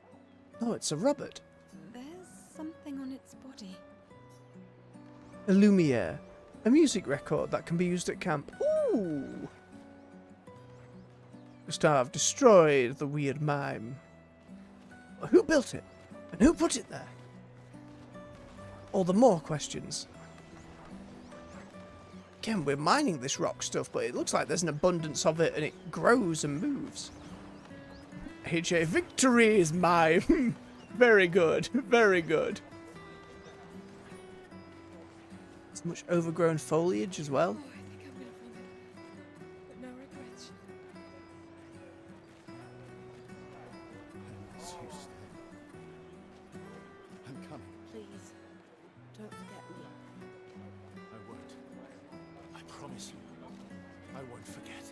Oh, it's a Robert. There's something on its body. A Lumiere. A music record that can be used at camp. Ooh! Gustav destroyed the weird mime. Who built it? And who put it there? All the more questions. Again, we're mining this rock stuff, but it looks like there's an abundance of it and it grows and moves. AJ, victory is mine. Very good. Very good. So much overgrown foliage as well. Oh, I think I'm gonna vomit. But no regrets. Seriously. I'm coming. Please, don't forget me. I won't. I promise you. I won't forget.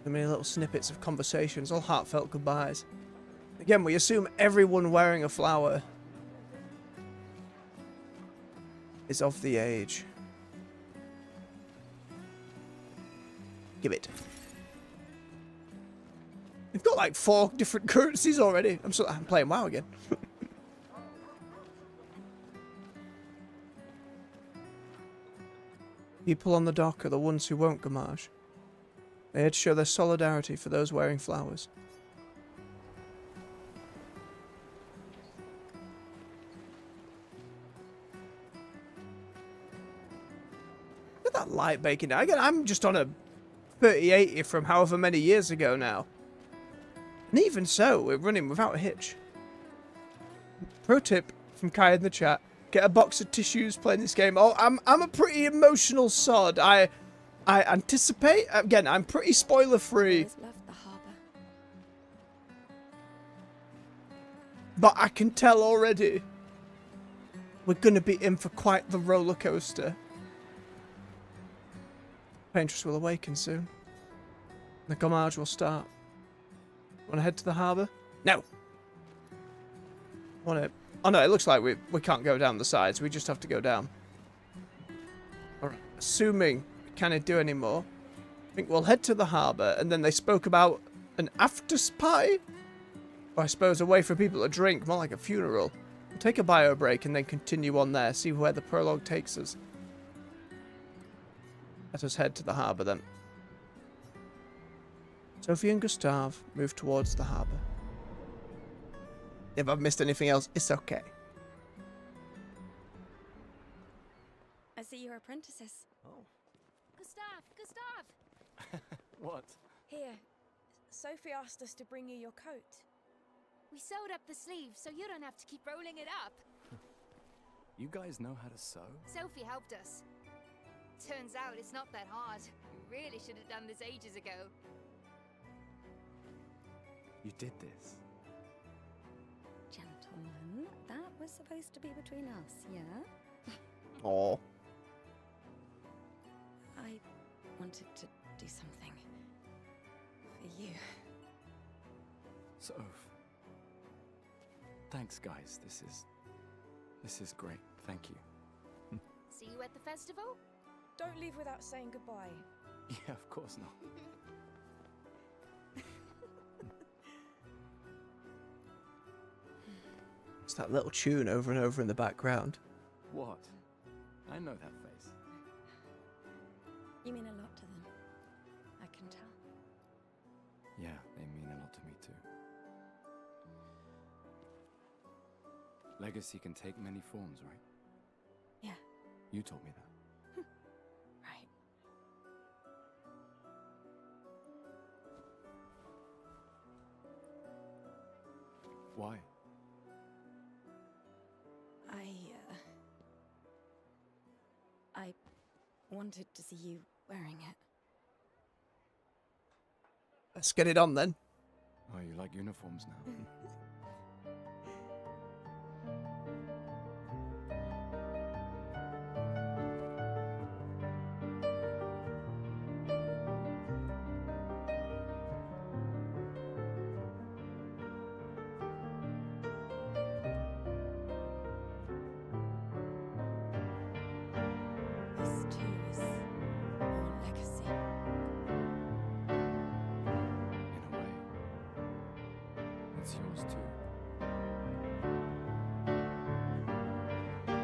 So many little snippets of conversations, all heartfelt goodbyes. Again, we assume everyone wearing a flower is of the age. Give it. We've got like 4 different currencies already. I'm playing WoW again. People on the dock are the ones who won't gamage. They had to show their solidarity for those wearing flowers. Look at that light baking down. Again, I'm just on a 3080 from however many years ago now. And even so, we're running without a hitch. Pro tip from Kai in the chat. Get a box of tissues playing this game. Oh, I'm a pretty emotional sod. I anticipate. Again, I'm pretty spoiler free. Always loved the harbour. But I can tell already we're going to be in for quite the roller coaster. Paintress will awaken soon. The gommage will start. Want to head to the harbour? No. Want to? Oh no, it looks like we can't go down the sides. We just have to go down. Alright, assuming we can't do any more, I think we'll head to the harbour, and then they spoke about an after party? Or I suppose a way for people to drink, more like a funeral. We'll take a bio break and then continue on there, see where the prologue takes us. Let us head to the harbour then. Sophie and Gustav move towards the harbour. If I've missed anything else, it's okay. I see you're apprentices. Oh. Gustav! What? Here, Sophie asked us to bring you your coat. We sewed up the sleeves so you don't have to keep rolling it up. You guys know how to sew? Sophie helped us. Turns out it's not that hard. We really should have done this ages ago. You did this? Gentlemen, that was supposed to be between us, yeah? Oh. I wanted to do something for you. Soph. Thanks, guys. This is great. Thank you. See you at the festival? Don't leave without saying goodbye. Yeah, of course not. It's that little tune over and over in the background. What? I know that face. You mean a lot to them. I can tell. Yeah, they mean a lot to me too. Legacy can take many forms, right? Yeah. You told me that. Right. Why? I wanted to see you wearing it. Let's get it on then. Oh, you like uniforms now? This too is your legacy. In a way. It's yours too.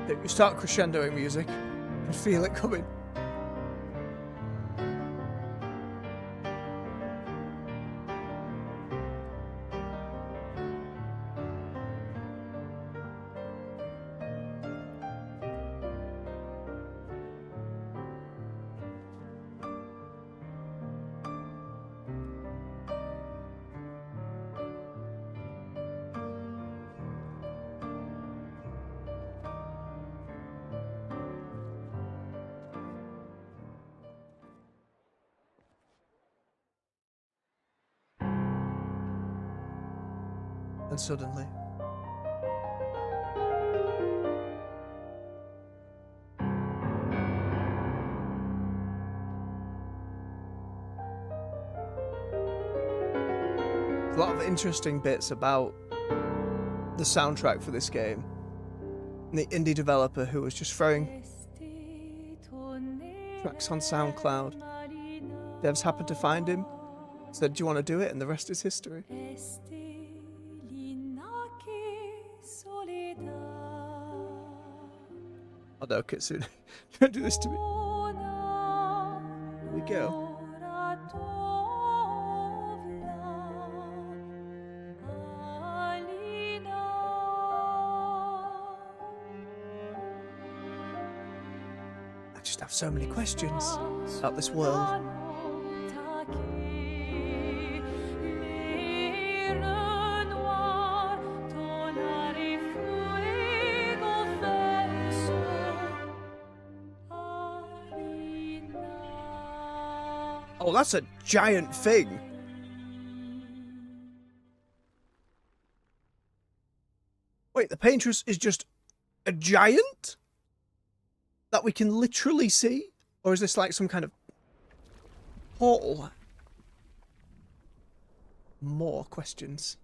Then you start crescendoing music and feel it coming. And suddenly, there's a lot of interesting bits about the soundtrack for this game. And the indie developer who was just throwing tracks on SoundCloud. Devs happened to find him, said, "Do you want to do it?" And the rest is history. Oh no, Kitsune. Don't do this to me. Here we go. I just have so many questions about this world. Oh, that's a giant thing. Wait, the paintress is just a giant that we can literally see? Or is this like some kind of portal? More questions.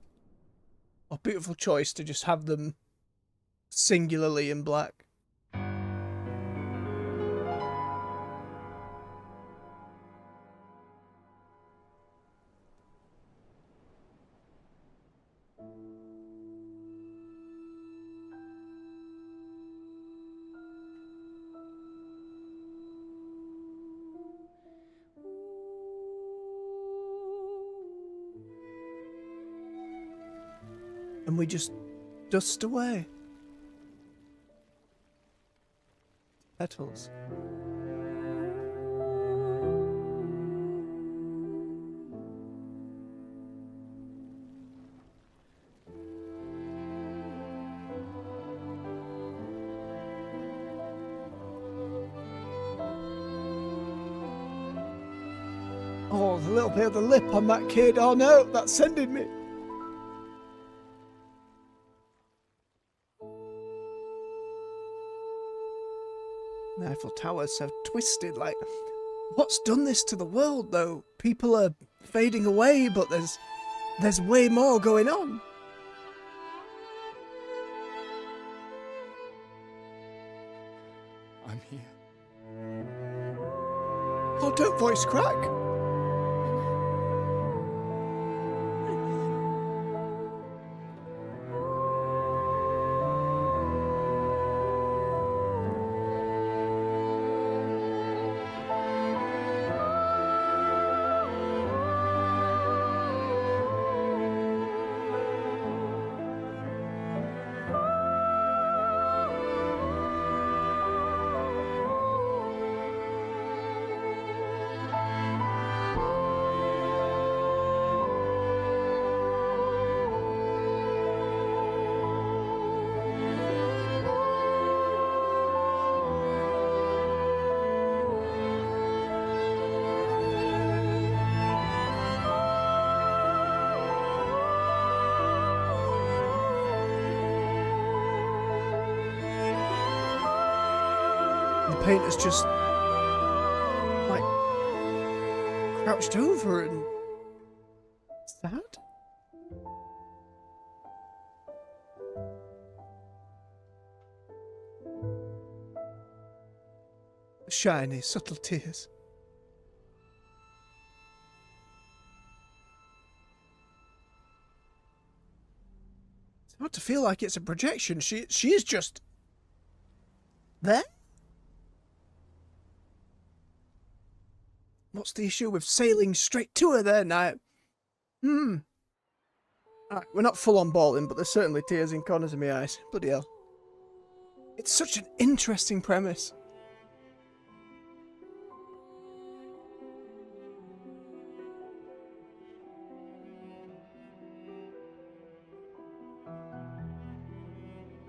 A beautiful choice to just have them singularly in black. And we just dust away. petals. Oh, the little bit of the lip on that kid. Oh no, that's sending me. The Eiffel Tower's so twisted. Like, what's done this to the world, though? People are fading away, but there's way more going on. I'm here. Oh, don't voice crack. The painter's just like crouched over and sad. Shiny, subtle tears. It's hard to feel like it's a projection. She is just there. What's the issue with sailing straight to her there now? Alright, we're not full on bawling, but there's certainly tears in corners of my eyes. Bloody hell. It's such an interesting premise.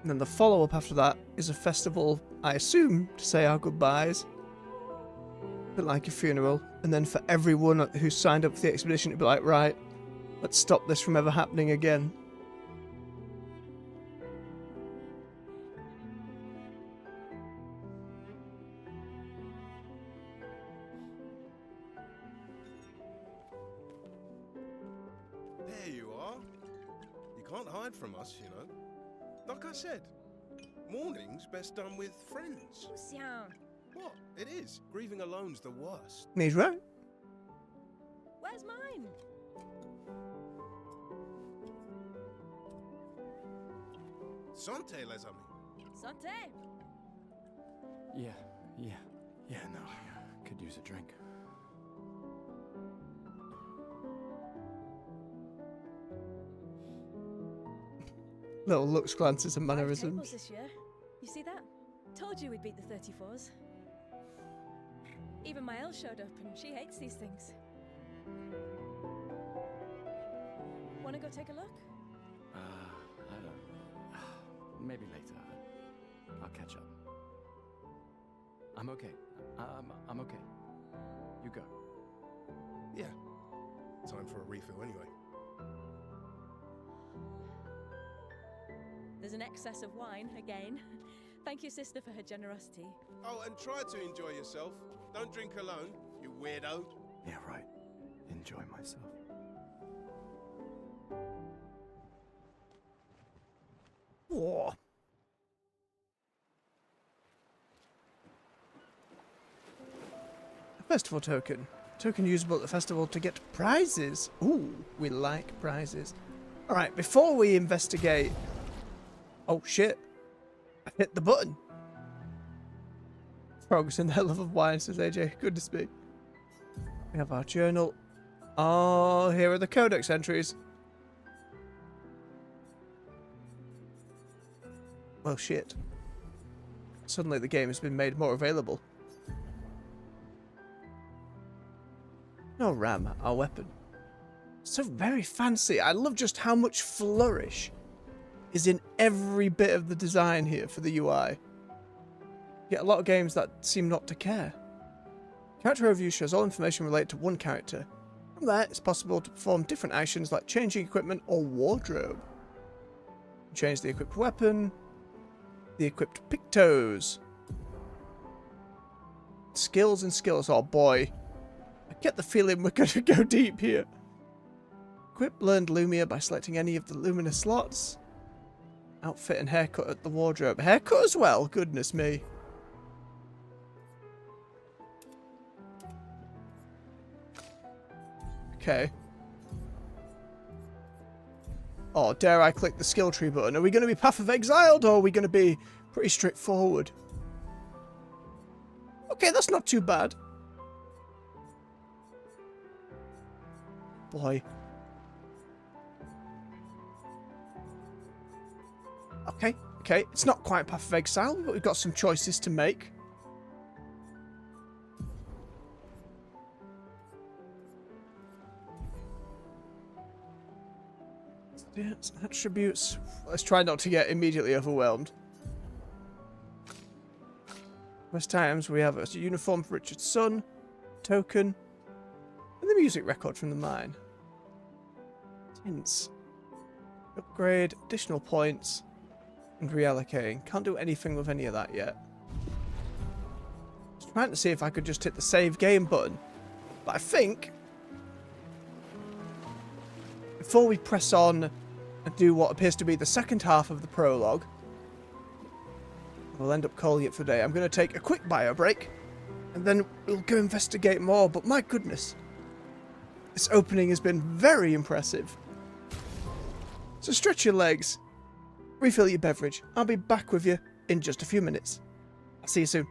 And then the follow-up after that is a festival, I assume, to say our goodbyes. A bit like a funeral. And then for everyone who signed up for the expedition, it'd be like, right, let's stop this from ever happening again. There you are. You can't hide from us, you know. Like I said, mourning's best done with friends. What? It is. Grieving alone's the worst. He's right. Where's mine? Santé, les amis. Santé. Yeah, no, I could use a drink. Little looks, glances, and 5 mannerisms. tables this year. You see that? Told you we'd beat the 34s. Even my Elle showed up, and she hates these things. Wanna go take a look? I don't. Maybe later. I'll catch up. I'm okay. I'm okay. You go. Yeah. Time for a refill anyway. There's an excess of wine, again. Thank you, sister, for her generosity. Oh, and try to enjoy yourself. Don't drink alone, you weirdo. Yeah, right. Enjoy myself. Whoa. A festival token. Token usable at the festival to get prizes. Ooh, we like prizes. Alright, before we investigate... Oh shit. I hit the button. Frogs in their love of wine, says AJ. Good to speak. We have our journal. Oh, here are the codex entries. Well, shit. suddenly the game has been made more available. No ram, our weapon. So very fancy. I love just how much flourish is in every bit of the design here for the UI. You get a lot of games that seem not to care. Character overview shows all information related to one character. From there, it's possible to perform different actions like changing equipment or wardrobe. Change the equipped weapon, the equipped pictos. Skills and skills. Oh boy. I get the feeling we're going to go deep here. Equip learned Lumia by selecting any of the Lumina slots. Outfit and haircut at the wardrobe. Haircut as well? Goodness me. Okay. Oh, dare I click the skill tree button? Are we going to be Path of Exiled, or are we going to be pretty straightforward? Okay, that's not too bad. Boy. Okay, okay. It's not quite Path of Exile, but we've got some choices to make. Stats, attributes. Let's try not to get immediately overwhelmed. Most times we have a uniform for Richard's son, token, and the music record from the mine. Tints. Upgrade, additional points, and reallocating. Can't do anything with any of that yet. I was trying to see if I could just hit the save game button, but I think before we press on and do what appears to be the second half of the prologue, we'll end up calling it for today. I'm going to take a quick bio break, and then we'll go investigate more, but my goodness, this opening has been very impressive. So stretch your legs, refill your beverage. I'll be back with you in just a few minutes. I'll see you soon.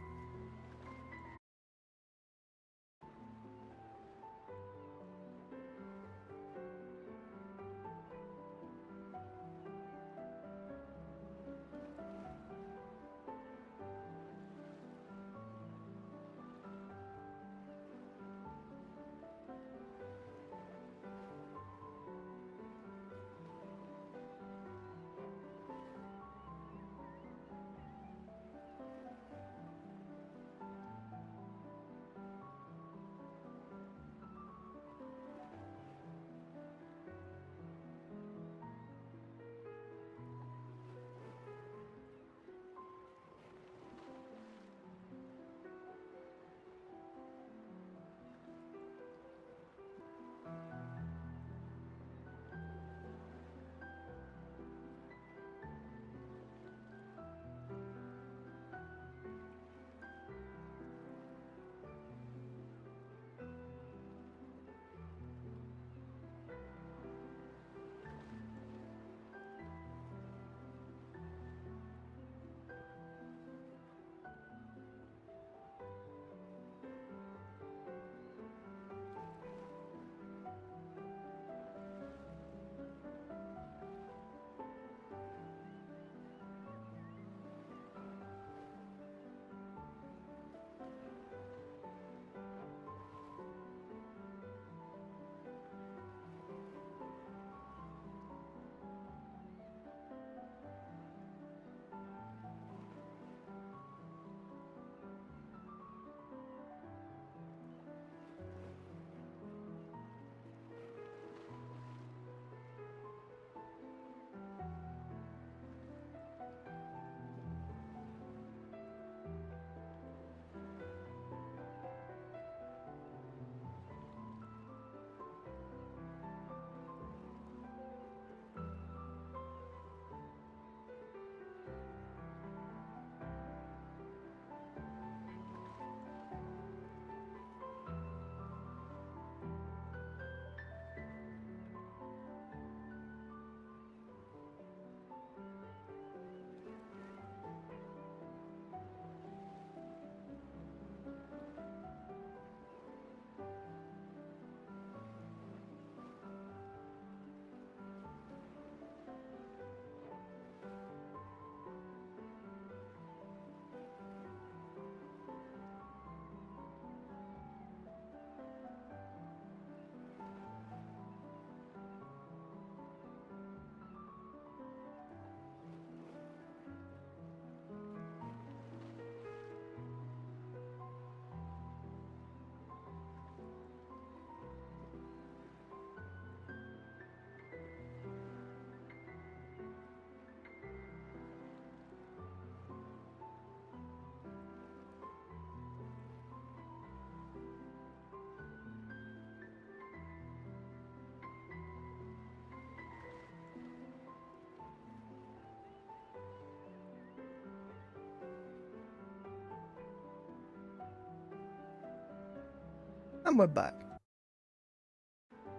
And we're back.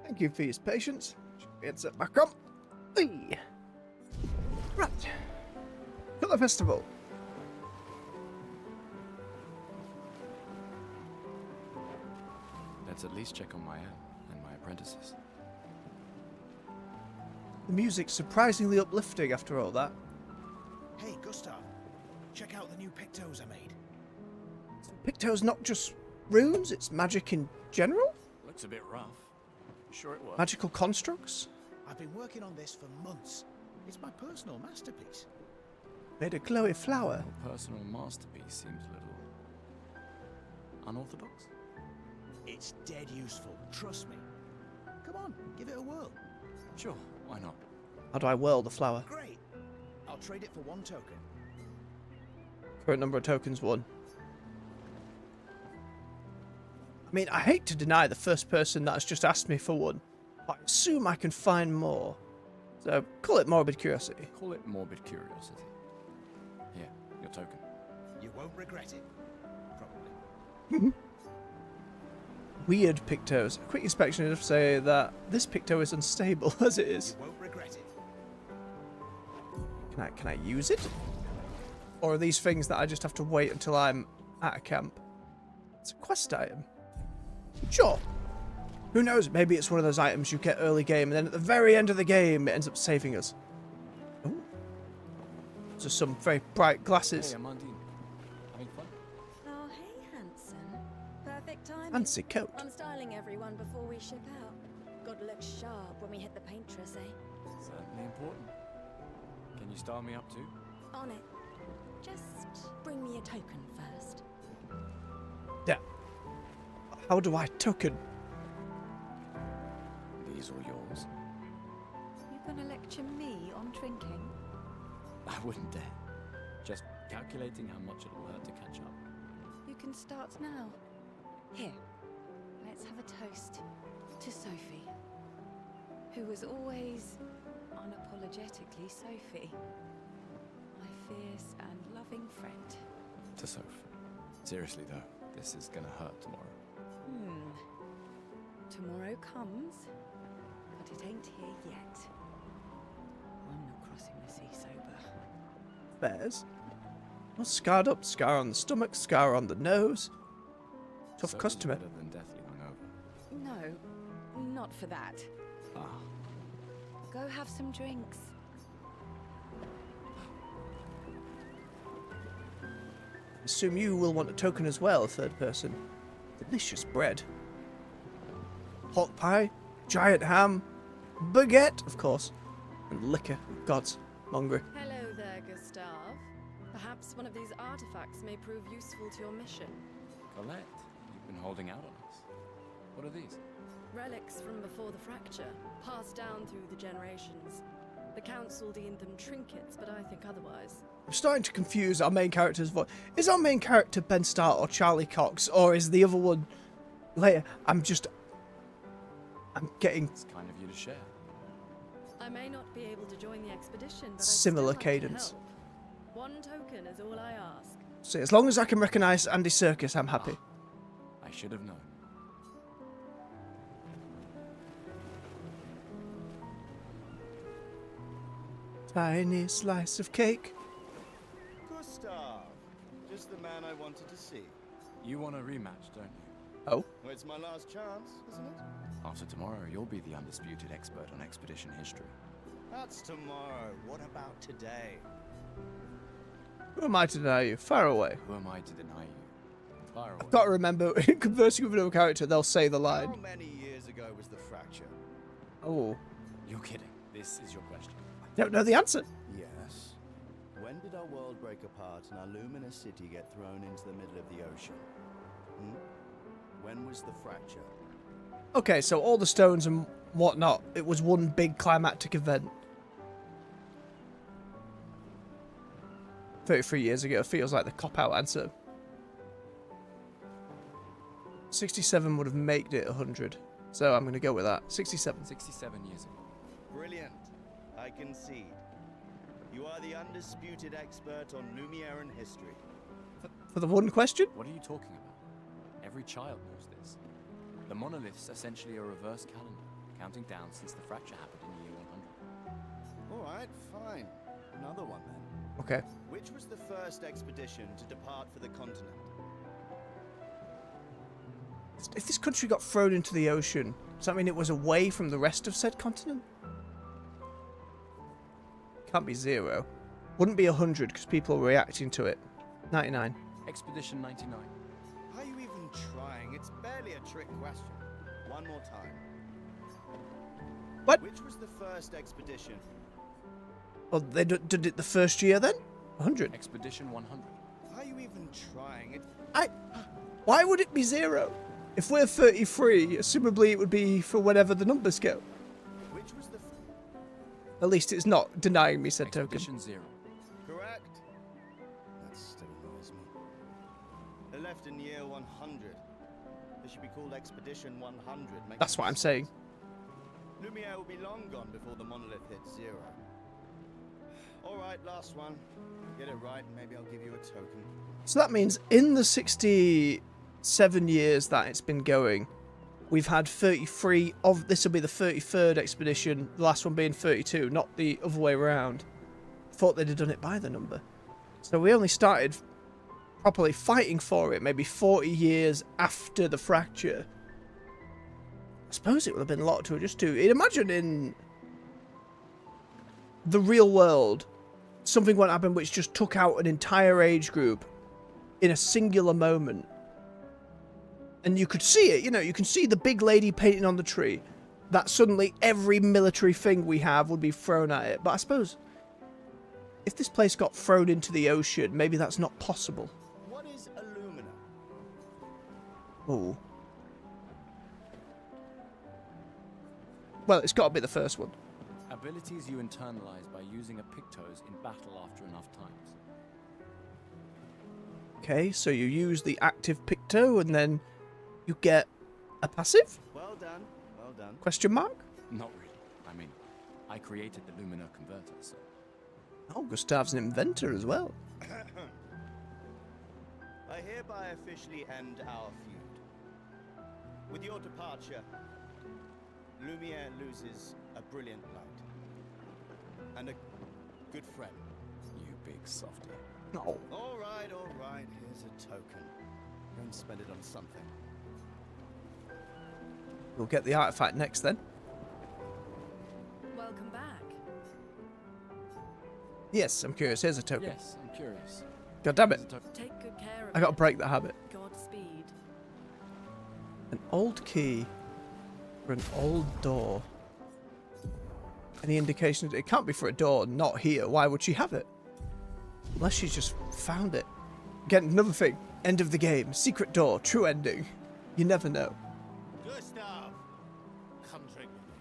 Thank you for your patience. Get set back up. Hey. Right. Colour Festival. Let's at least check on my and my apprentices. The music's surprisingly uplifting after all that. Hey, Gustav. Check out the new pictos I made. Picto's not just runes, it's magic in general? Looks a bit rough. Sure it was. Magical constructs? I've been working on this for months. It's my personal masterpiece. Made a glowy flower. Your personal masterpiece seems a little unorthodox. It's dead useful, trust me. Come on, give it a whirl. Sure, why not? How do I whirl the flower? Great. I'll trade it for 1 token. Current number of tokens 1. I mean, I hate to deny the first person that has just asked me for 1, but I assume I can find more. So, call it morbid curiosity. Call it morbid curiosity. Here, your token. You won't regret it. Probably. Weird pictos. A quick inspection would say that this picto is unstable as it is. You won't regret it. Can I use it? Or are these things that I just have to wait until I'm at a camp? It's a quest item. Sure. Who knows? Maybe it's one of those items you get early game, and then at the very end of the game, it ends up saving us. Ooh. Just some very bright glasses. Hey, Amandine. Having fun? Oh, hey, handsome. Perfect timing. Fancy coat. I'm styling everyone before we ship out. Gotta look sharp when we hit the paintress, eh? Certainly important. Can you style me up too? On it. Just bring me a token first. Yeah. How do I token? These are yours. You gonna lecture me on drinking? I wouldn't dare. Just calculating how much it'll hurt to catch up. You can start now. Here, let's have a toast to Sophie, who was always unapologetically Sophie, my fierce and loving friend. To Soph. Seriously though, this is gonna hurt tomorrow. Tomorrow comes, but it ain't here yet. I'm not crossing the sea sober. Bears. Well, scarred up, scar on the stomach, scar on the nose. Tough Certainly customer. better than deathly hungover. No, not for that. Ah, Go have some drinks. Assume you will want a token as well, third person. Delicious bread. Hot pie, giant ham, baguette, of course, and liquor. Gods, I'm hungry. Hello there, Gustav. Perhaps one of these artifacts may prove useful to your mission. Colette, you've been holding out on us. What are these? Relics from before the fracture, passed down through the generations. The council deemed them trinkets, but I think otherwise. I'm starting to confuse our main character's voice. Is our main character Ben Starr or Charlie Cox, or is the other one later? I'm getting It's kind of you to share. I may not be able to join the expedition, but Similar I'd still like to cadence. help. 1 token is all I ask. so as long as I can recognise Andy Serkis, I'm happy. I should have known. Tiny slice of cake. Gustav, just the man I wanted to see. You want a rematch, don't you? Oh. Well, it's my last chance, isn't it? After tomorrow, you'll be the undisputed expert on expedition history. That's tomorrow. What about today? Who am I to deny you? Far away. Who am I to deny you? Far away. I've got to remember, in conversing with another character, they'll say the line. How many years ago was the fracture? Oh. You're kidding. This is your question. I don't know the answer. Yes. When did our world break apart and our luminous city get thrown into the middle of the ocean? When was the fracture? Okay, so all the stones and whatnot, it was one big climactic event. 33 years ago feels like the cop-out answer. 67 would have made it 100. So I'm going to go with that. 67. 67 years ago. Brilliant. I concede. You are the undisputed expert on Numieran history. For the one question? What are you talking about? Every child knows this. The monolith's essentially a reverse calendar, counting down since the fracture happened in year 100. Alright, fine. Another one then. Okay. Which was the first expedition to depart for the continent? If this country got thrown into the ocean, does that mean it was away from the rest of said continent? Can't be 0. Wouldn't be 100 because people are reacting to it. 99. Expedition 99. Are you even trying? It's barely a trick question. One more time. What? Which was the first expedition? Well, they did it the first year then? 100. Expedition 100. Are you even trying? Why would it be 0? If we're 33, assumably it would be for whatever the numbers go. Which was the At least it's not denying me said token. Expedition 0. correct? That still annoys me. They left in year 100. They should be called Expedition 100. That's what I'm saying. Lumiere will be long gone before the monolith hits 0. Alright, last one. Get it right, and maybe I'll give you a token. So that means in the 67 years that it's been going, we've had 33 of... This will be the 33rd expedition, the last one being 32, not the other way around. Thought they'd have done it by the number. So we only started properly fighting for it maybe 40 years after the fracture. I suppose it would have been a lot to adjust to. Imagine in the real world, something won't happen which just took out an entire age group in a singular moment. And you could see it, you know, you can see the big lady painting on the tree. That suddenly every military thing we have would be thrown at it. But I suppose if this place got thrown into the ocean, maybe that's not possible. What is Illumina? Oh. Well, it's got to be the first one. Abilities you internalize by using a Pictos in battle after enough times. Okay, so you use the active Picto and then you get a passive? Well done, well done. Question mark? Not really. I mean, I created the Lumina converter, so... Oh, Gustav's an inventor as well. I hereby officially end our feud. With your departure, Lumiere loses a brilliant light. And a good friend. You big softy. No. All right, here's a token. Go and spend it on something. We'll get the artifact next then. Welcome back. Yes, I'm curious. Here's a token. Yes, I'm curious. God damn it. Take good care of I gotta it. break the habit. Godspeed. An old key for an old door. Any indication that it can't be for a door not here? Why would she have it? Unless she's just found it. Again, another thing. End of the game. Secret door. True ending. You never know. Gustav, come drink with me.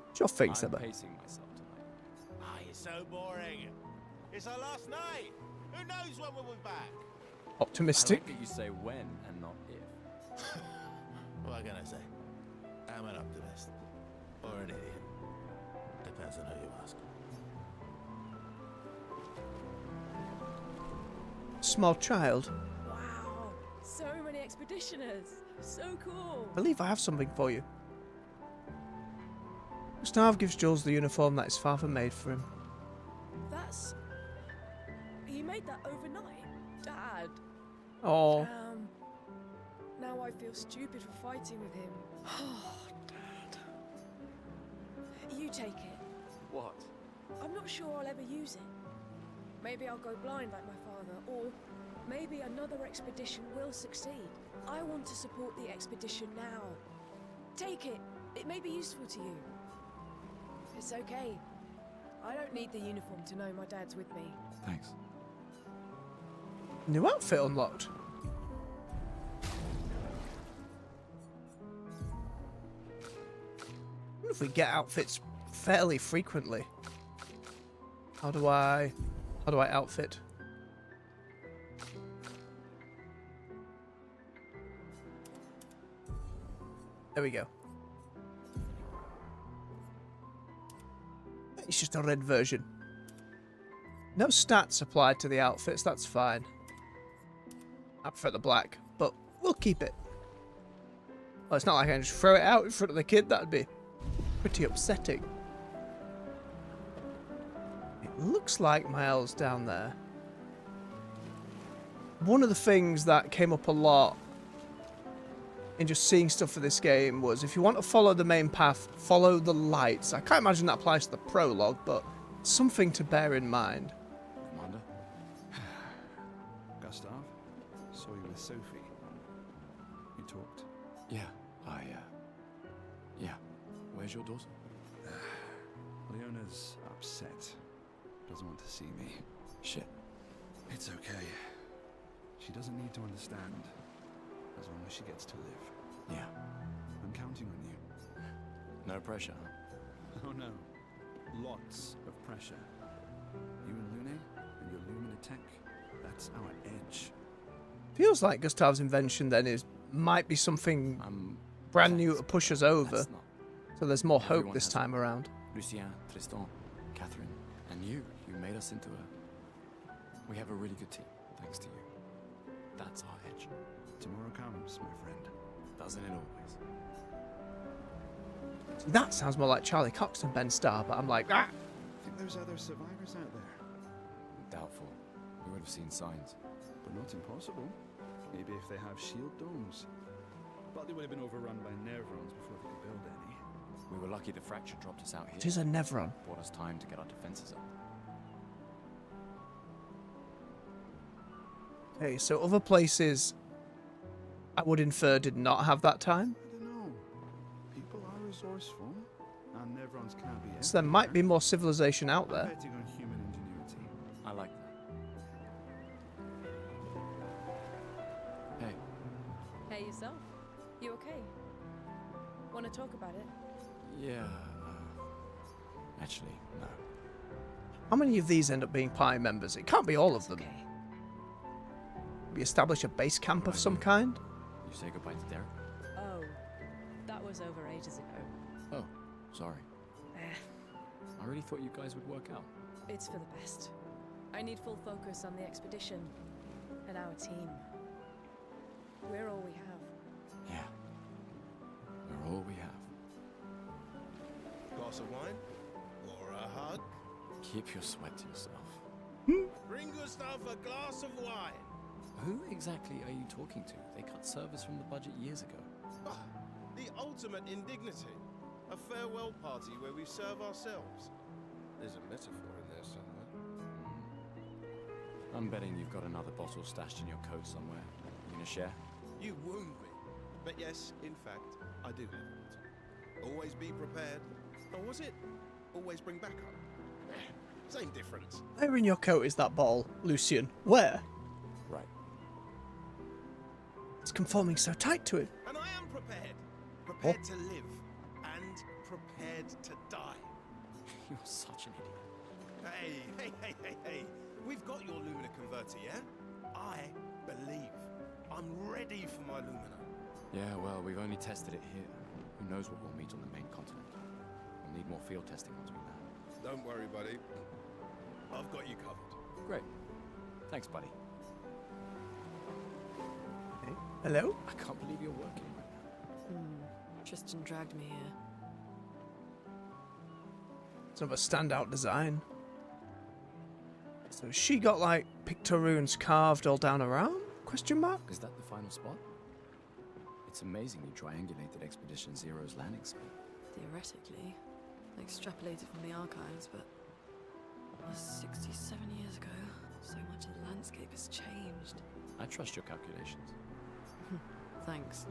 What's your thing, I'm Seba? pacing myself tonight. Ah, you're so boring. It's our last night. Who knows when we'll be back? Optimistic. I like that you say when and not if. What can I say? I'm an optimist. Or an idiot. Depends on who you ask. Small child. Wow, so many expeditioners. So cool. I believe I have something for you. Gustav gives Jules the uniform that his father made for him. That's... He made that overnight, Dad. Oh. Now I feel stupid for fighting with him. Oh, Dad. You take it. What? I'm not sure I'll ever use it. Maybe I'll go blind like my father, or maybe another expedition will succeed. I want to support the expedition now. Take it. It may be useful to you. It's okay. I don't need the uniform to know my dad's with me. Thanks. New outfit unlocked. What if we get outfits fairly frequently? How do I outfit? There we go. It's just a red version. No stats applied to the outfits, that's fine. I prefer the black, but we'll keep it. Well, it's not like I can just throw it out in front of the kid. That'd be pretty upsetting. It looks like Miles down there. One of the things that came up a lot in just seeing stuff for this game was if you want to follow the main path, follow the lights. I can't imagine that applies to the prologue, but something to bear in mind. Commander? Gustav, saw you with Sophie. You talked. Yeah, yeah. Where's your daughter? Leona's upset. Doesn't want to see me. Shit. It's okay. She doesn't need to understand. As long as she gets to live. Yeah. I'm counting on you. No pressure, huh? Oh no. Lots of pressure. You and Lune and your Lumina tech, that's our edge. Feels like Gustav's invention then might be something brand new to push us over. So there's more hope this time around. Lucien, Tristan, Catherine, and you made us into a... We have a really good team, thanks to you. That's our edge. Tomorrow comes, my friend. Doesn't it always? That sounds more like Charlie Cox than Ben Starr, but I'm like, ah! I think there's other survivors out there. Doubtful. We would have seen signs. But not impossible. Maybe if they have shield domes. But they would have been overrun by Nevrons before they could build any. We were lucky the fracture dropped us out here. It is a Nevron. Bought us time to get our defenses up. Okay, so other places I would infer did not have that time. I don't know. People are resourceful, and Nevrons can't be. So there might be more civilization out there. Betting on human ingenuity. I like that. Hey. Hey, yourself. You okay? Want to talk about it? Yeah. Actually, no. How many of these end up being party members? It can't be all of them. Okay. We establish a base camp of some kind? You say goodbye to Derek? Oh, that was over ages ago. Oh, sorry. I really thought you guys would work out. It's for the best. I need full focus on the expedition and our team. We're all we have. Yeah. We're all we have. Glass of wine? Or a hug? Keep your sweat to yourself. Bring Gustav a glass of wine. Who exactly are you talking to? They cut service from the budget years ago. Ah, the ultimate indignity. A farewell party where we serve ourselves. There's a metaphor in there somewhere. I'm betting you've got another bottle stashed in your coat somewhere. You gonna share? You wound me. But yes, in fact, I do have it. Always be prepared. Or was it always bring backup? Same difference. Where in your coat is that ball, Lucian? Where? Right. It's conforming so tight to him. And I am prepared. Prepared to live. And prepared to die. You're such an idiot. Hey. We've got your Lumina converter, yeah? I believe. I'm ready for my Lumina. Yeah, well, we've only tested it here. Who knows what we'll meet on the main continent? We'll need more field testing once we land. Don't worry, buddy. I've got you covered. Great. Thanks, buddy. Hey. Hello? I can't believe you're working right now. Tristan dragged me here. Some of a standout design. So she got like pictorunes carved all down around? Question mark? Is that the final spot? It's amazing you triangulated Expedition Zero's landing spot. Theoretically, extrapolated from the archives, but it was 67 years ago. So much of the landscape has changed. I trust your calculations. Thanks.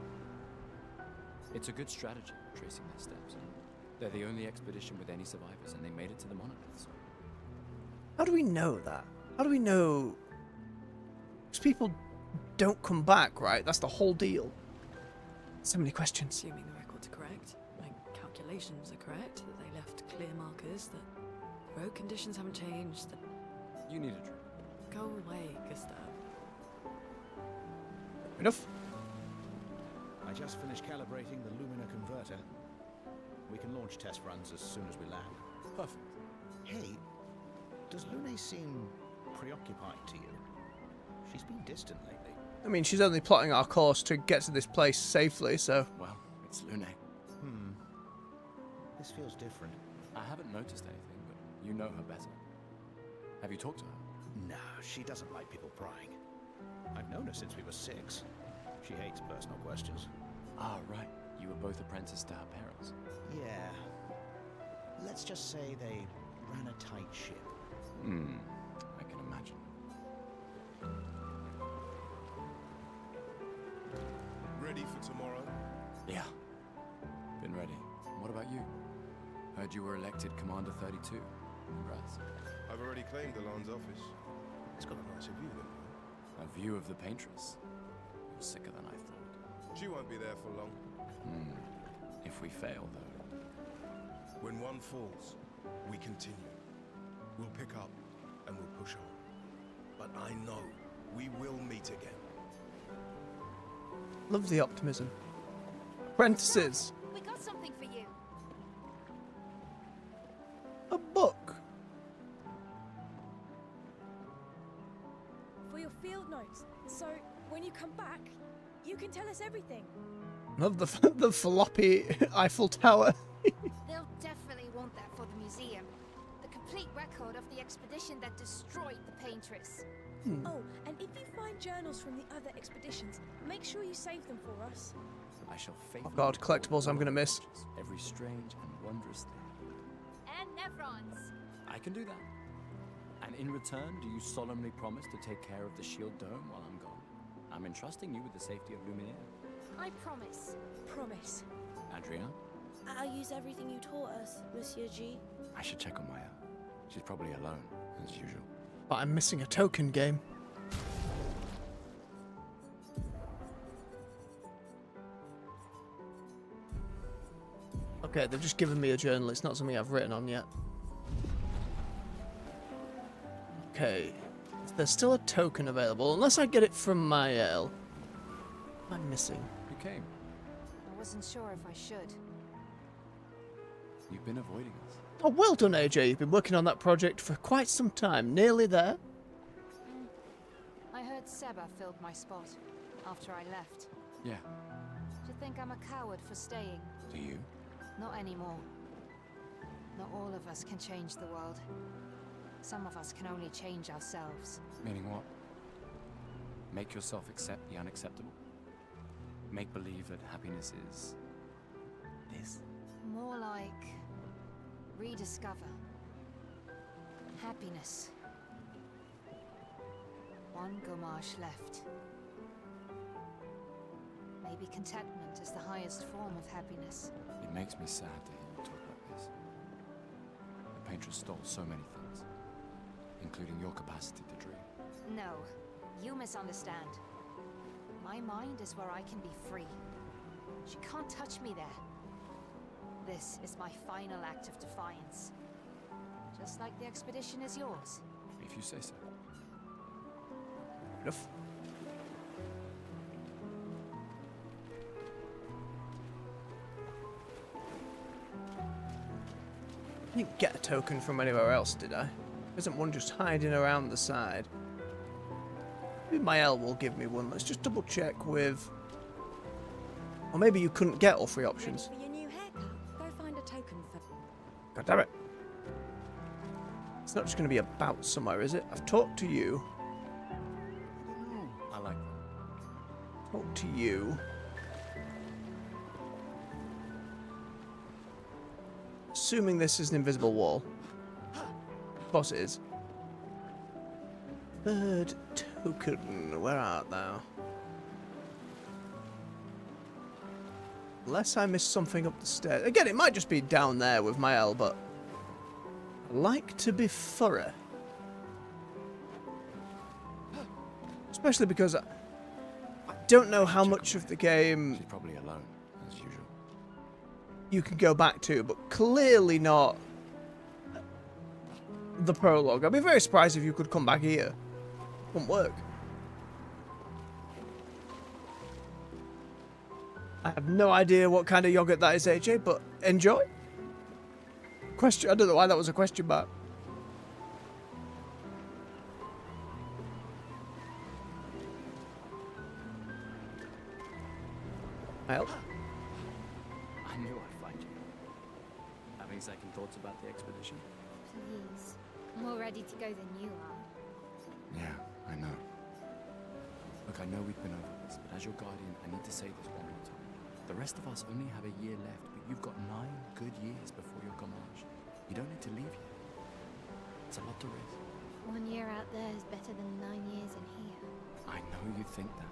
It's a good strategy, tracing their steps. They're the only expedition with any survivors, and they made it to the monoliths. How do we know that? How do we know? Because people don't come back, right? That's the whole deal. So many questions. Assuming the records are correct, my calculations are correct, that they left clear markers, that road conditions haven't changed, that... You need a drink. Go away, Gustav. Enough? I just finished calibrating the Lumina converter. We can launch test runs as soon as we land. Perfect. Hey, does Lune seem preoccupied to you? She's been distant lately. I mean, she's only plotting our course to get to this place safely, so... Well, It's Lune. This feels different. I haven't noticed anything, but you know her better. Have you talked to her? No, she doesn't like people prying. I've known her since we were 6. She hates personal questions. Ah, right. You were both apprenticed to her parents. Yeah. Let's just say they ran a tight ship. I can imagine. Ready for tomorrow? Yeah. Been ready. What about you? Heard you were elected Commander 32. Congrats. I've already claimed the Lan's office. It's got a nicer view than mine. A view of the Paintress. You're sicker than I thought. She won't be there for long. If we fail, though. When one falls, we continue. We'll pick up and we'll push on. But I know we will meet again. Love the optimism. Apprentices. We got something for you. A book. For your field notes. So, when you come back, you can tell us everything. Love the floppy Eiffel Tower. They'll definitely want that for the museum. The complete record of the expedition that destroyed the Paintress. Oh, and if you find journals from the other expeditions, make sure you save them for us. I shall faithfully... Oh god, collectibles I'm gonna miss. Every strange and wondrous thing. And Nevrons. I can do that. And in return, do you solemnly promise to take care of the shield dome while I'm gone? I'm entrusting you with the safety of Lumiere. I promise. Promise. Adrien? I'll use everything you taught us, Monsieur G. I should check on Maya. She's probably alone, as usual. But I'm missing a token game. Okay, they've just given me a journal. It's not something I've written on yet. Okay. There's still a token available, unless I get it from Mael. I'm missing. You came. I wasn't sure if I should. You've been avoiding us. Oh, well done, AJ. You've been working on that project for quite some time. Nearly there. I heard Seba filled my spot after I left. Yeah. Do you think I'm a coward for staying? Do you? Not anymore. Not all of us can change the world. Some of us can only change ourselves. Meaning what? Make yourself accept the unacceptable? Make believe that happiness is... this? More like... rediscover. Happiness. One Gomarsh left. Maybe contentment is the highest form of happiness. It makes me sad to hear you talk like this. The Paintress stole so many things, including your capacity to dream. No, you misunderstand. My mind is where I can be free. She can't touch me there. This is my final act of defiance. Just like the expedition is yours. If you say so. Enough. I didn't get a token from anywhere else, did I? Isn't one just hiding around the side? Maybe Mael will give me one. Let's just double check with... Or maybe you couldn't get all 3 options. For your new haircut, go find a token for... God damn it. It's not just going to be about somewhere, is it? I've talked to you. I like that. Talked to you. Assuming this is an invisible wall. Of course it is. Third token. Where art thou? Unless I missed something up the stairs. Again, it might just be down there with Mael, but I like to be thorough. Especially because I don't know how much of the game She's probably alone, as usual. you can go back to, but clearly not the prologue. I'd be very surprised if you could come back here. Wouldn't work. I have no idea what kind of yogurt that is, AJ, but enjoy. Question. I don't know why that was a question mark. Well. I knew I'd find you. Having second thoughts about the expedition? Please. I'm more ready to go than you are. Yeah, I know. Look, I know we've been over this, but as your guardian, I need to say this one more time. The rest of us only have a year left, but you've got 9 good years before your Gamage. You don't need to leave here. It's a lot to risk. 1 year out there is better than 9 years in here. I know you think that.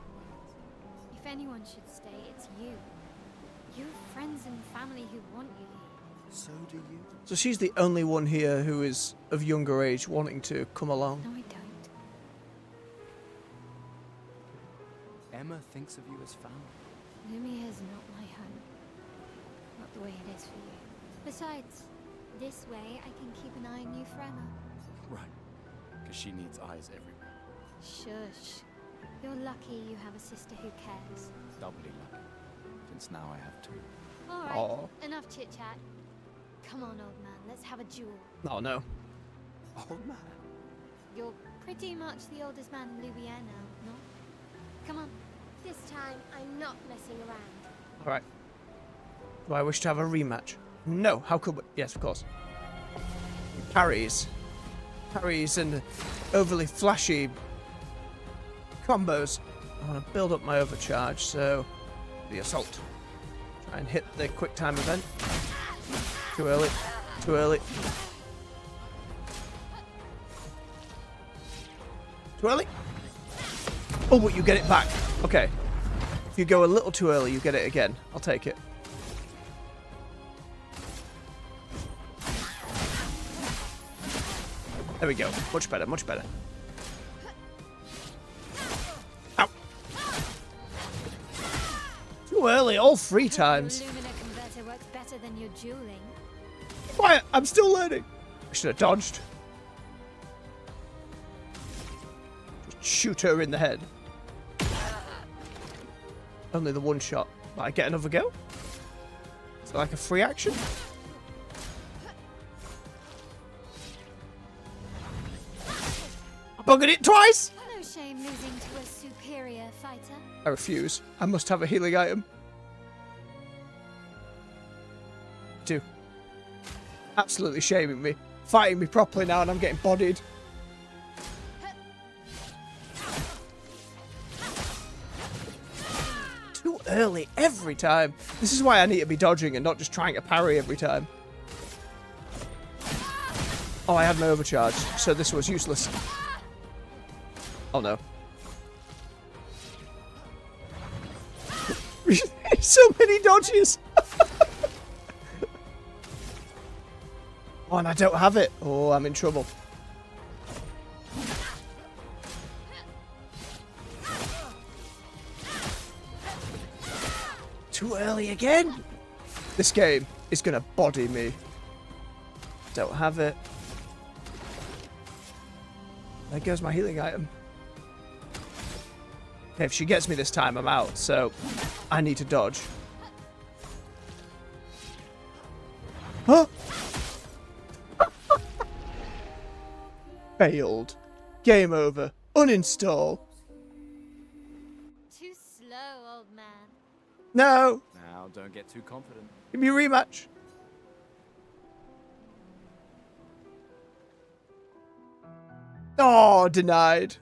If anyone should stay, it's you. You have friends and family who want you here. So do you. So she's the only one here who is of younger age wanting to come along. No, I don't. Emma thinks of you as family. Lumia is not my home. Not the way it is for you. Besides, this way I can keep an eye on you for Emma. Right. Because she needs eyes everywhere. Shush. You're lucky you have a sister who cares. Doubly lucky. Since now I have 2. Alright, Aw. enough chit-chat. Come on, old man, let's have a duel. Oh no. Old man. You're pretty much the oldest man in Louisiana now, no? Come on. This time, I'm not messing around. Alright. Do I wish to have a rematch? No. How could we? Yes, of course. Parries. Parries and overly flashy combos. I want to build up my overcharge, so the assault. Try and hit the quick time event. Too early. Too early. Too early. Oh, but you get it back. Okay. If you go a little too early, you get it again. I'll take it. There we go. Much better, much better. Ow. Too early, all 3 times. Your Lumina converter works better than your dueling. Quiet, I'm still learning. I should have dodged. Just shoot her in the head. Only the 1 shot. Might I get another go? Is it like a free action? I buggered it twice! No shame losing to a superior fighter. I refuse. I must have a healing item. 2. Absolutely shaming me. Fighting me properly now and I'm getting bodied. Too early every time. This is why I need to be dodging and not just trying to parry every time. Oh, I had my overcharge, so this was useless. Oh no. So many dodges! Oh, and I don't have it. Oh, I'm in trouble. Too early again? This game is gonna body me. Don't have it. There goes my healing item. Okay, if she gets me this time, I'm out, so I need to dodge. Huh? Failed. Game over. Uninstall. Too slow, old man. No. Now, don't get too confident. Give me a rematch. Oh, denied.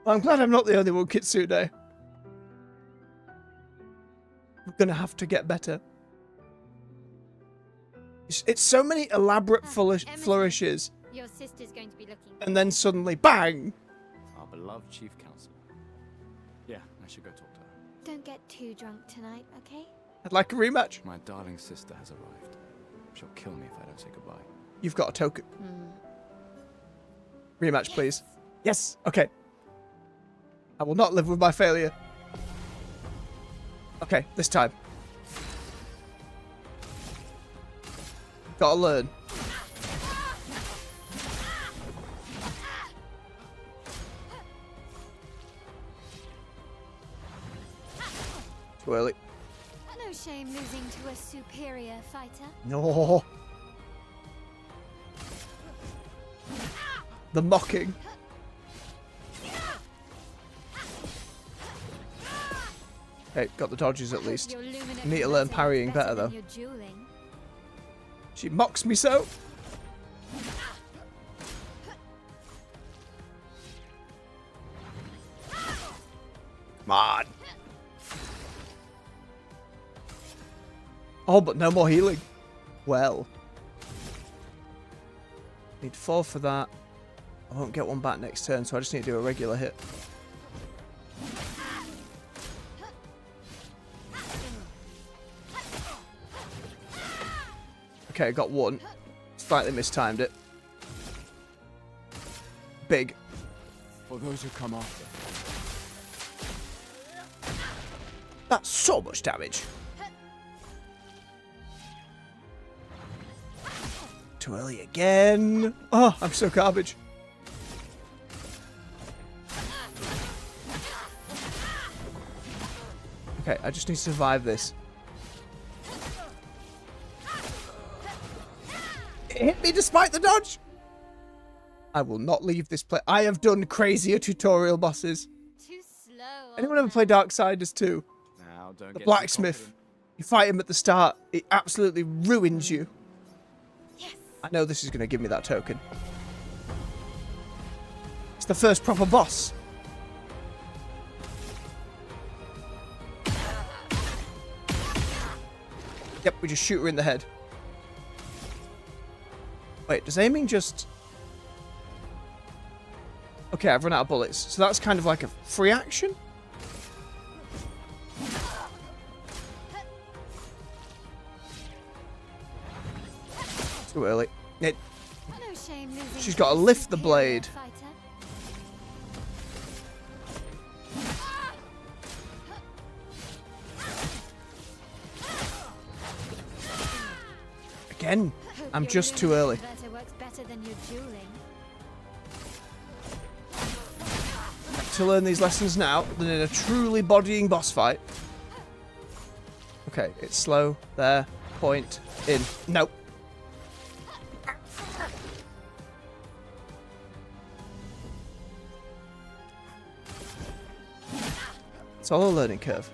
Well, I'm glad I'm not the only one, Kitsune. I'm gonna have to get better. It's so many elaborate flourishes, Your sister's going to be looking. and then suddenly, bang! Our beloved chief counselor. Yeah, I should go talk to her. Don't get too drunk tonight, okay? I'd like a rematch. My darling sister has arrived. She'll kill me if I don't say goodbye. You've got a token. Rematch, please. Yes. Okay. I will not live with my failure. Okay, this time. Gotta learn. Too early. No shame losing to a superior fighter. No. The mocking. Okay, got the dodges at I hope least. your luminous Need to learn blessing is parrying better than though. your dueling. She mocks me so. Come on. Oh, but no more healing. Well. Need 4 for that. I won't get one back next turn, so I just need to do a regular hit. Okay, I got 1. Slightly mistimed it. Big. For those who come after. That's so much damage. Too early again. Oh, I'm so garbage. Okay, I just need to survive this. It hit me despite the dodge. I will not leave this place. I have done crazier tutorial bosses. Too slow. Anyone ever play Darksiders 2? Now, don't The get too blacksmith. confident. You fight him at the start. It absolutely ruins you. Yes. I know this is going to give me that token. It's the first proper boss. Yep, we just shoot her in the head. Wait, does aiming just... Okay, I've run out of bullets. So that's kind of like a free action? Too early. No shame losing She's got to to a lift the superior blade. fighter. Again, Hope I'm your just too luminous early. converter works better than your dueling. To learn these lessons now than in a truly bodying boss fight. Okay, it's slow. There. Point. In. Nope. It's all a learning curve.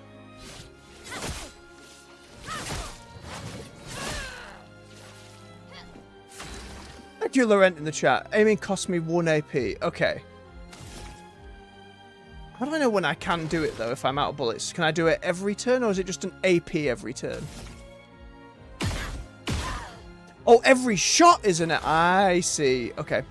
Thank you, Laurent, in the chat. Aiming cost me 1 AP. Okay. How do I know when I can do it, though, if I'm out of bullets? Can I do it every turn, or is it just an AP every turn? Oh, every shot is an... I see. Okay.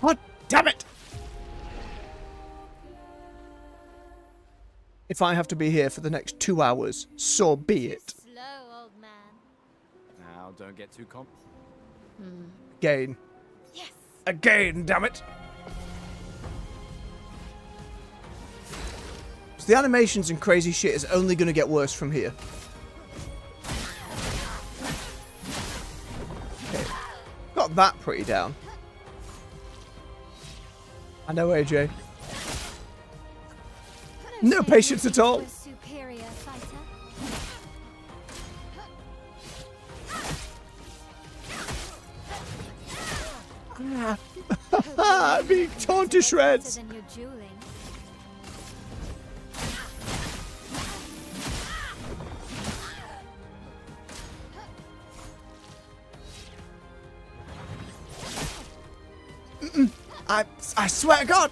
God damn it! If I have to be here for the next 2 hours, so be it. Slow, old man. Now, don't get too confident. Again. Yes. Again, damn it! So the animations and crazy shit is only going to get worse from here. Okay. Got that pretty down. I know, AJ. No patience at all. To a superior fighter. I'm being torn to shreds. Better than your dueling. I swear to God.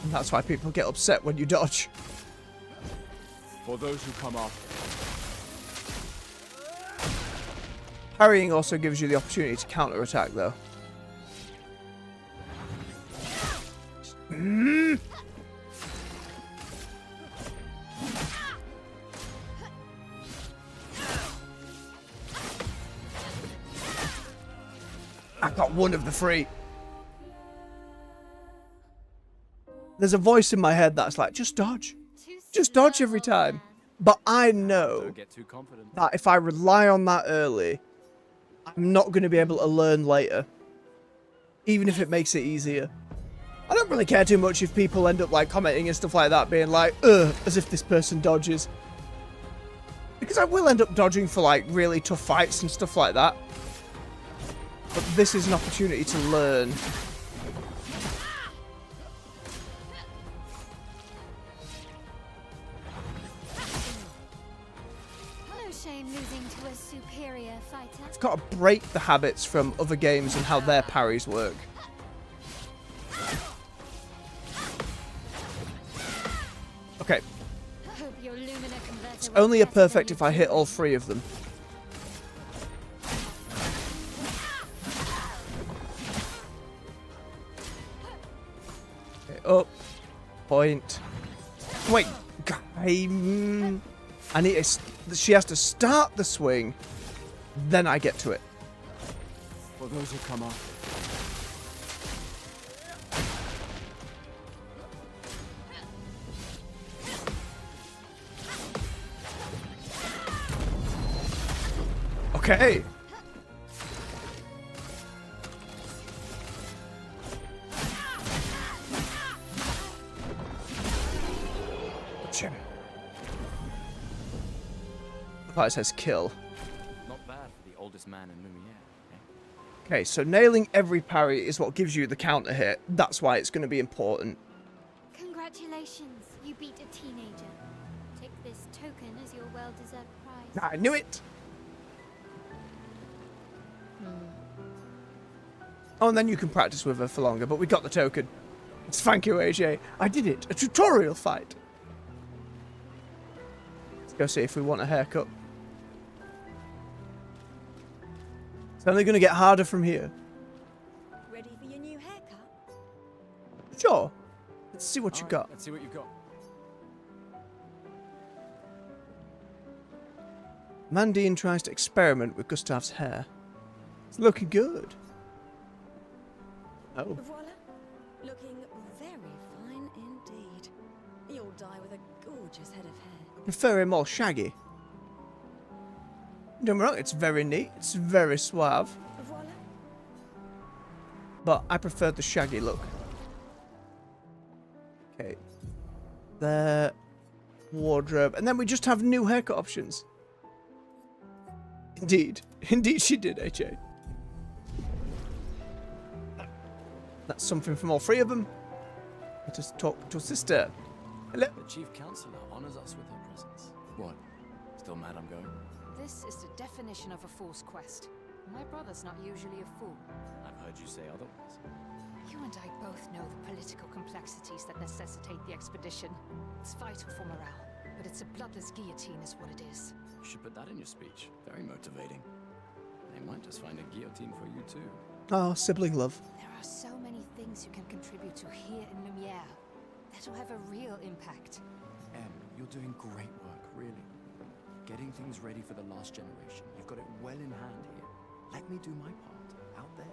And that's why people get upset when you dodge. For those who come after. Parrying also gives you the opportunity to counter-attack, though. I got one of the 3. There's a voice in my head that's like, just dodge. Just dodge every time. But I know Don't get too confident. that if I rely on that early, I'm not going to be able to learn later. Even if it makes it easier. I don't really care too much if people end up like commenting and stuff like that, being like, ugh, as if this person dodges. Because I will end up dodging for like really tough fights and stuff like that. But this is an opportunity to learn. No shame losing to a superior fighter. I've got to break the habits from other games and how their parries work. Okay. Hope your Lumina converter It's works only a better than perfect if I hit all three of them. Okay, up. Point. Wait. I need to, she has to start the swing, then I get to it. For those who come up. Okay. Gotcha. The part says kill. Not bad for the oldest man in Lumiere. Okay, so nailing every parry is what gives you the counter hit. That's why it's going to be important. Congratulations, you beat a teenager. Take this token as your well-deserved prize. I knew it. Oh, and then you can practice with her for longer, but we got the token. It's thank you, AJ. I did it. A tutorial fight. Let's go see if we want a haircut. It's only going to get harder from here. Ready for your new haircut? Sure. Let's see what you got. Let's see what you've got. Mandine tries to experiment with Gustav's hair. It's looking good. Oh. Voila. Looking very fine indeed. You'll die with a gorgeous head of hair. I prefer him more shaggy. Don't get me wrong, it's very neat. It's very suave. Voila. But I prefer the shaggy look. Okay. There. Wardrobe. And then we just have new haircut options. Indeed. Indeed she did, AJ. That's something from all three of them. Let us talk to sister. Hello. The chief counselor honors us with her presence. What? Still mad I'm going? This is the definition of a fool's quest. My brother's not usually a fool. I've heard you say otherwise. You and I both know the political complexities that necessitate the expedition. It's vital for morale, but it's a bloodless guillotine is what it is. You should put that in your speech. Very motivating. They might just find a guillotine for you too. Oh, sibling love. There are so many things you can contribute to here in Lumiere that'll have a real impact. Em, you're doing great work, really. Getting things ready for the last generation. You've got it well in hand here. Let me do my part, out there,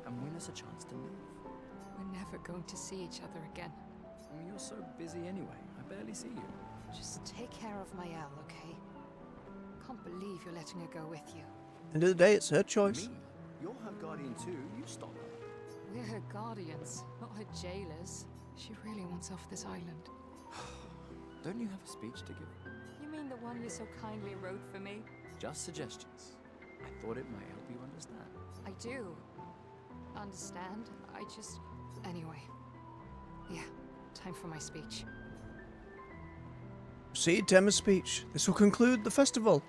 and win us a chance to live. We're never going to see each other again. I mean, you're so busy anyway. I barely see you. Just take care of Mayal, okay? Can't believe you're letting her go with you. End of the day, it's her choice. Me? You're her guardian too. You stop her. We're her guardians, not her jailers. She really wants off this island. Don't you have a speech to give? You mean the one you so kindly wrote for me? Just suggestions. I thought it might help you understand. I do. Understand? I just... Anyway. Yeah, time for my speech. Proceed to Emma's speech. This will conclude the festival.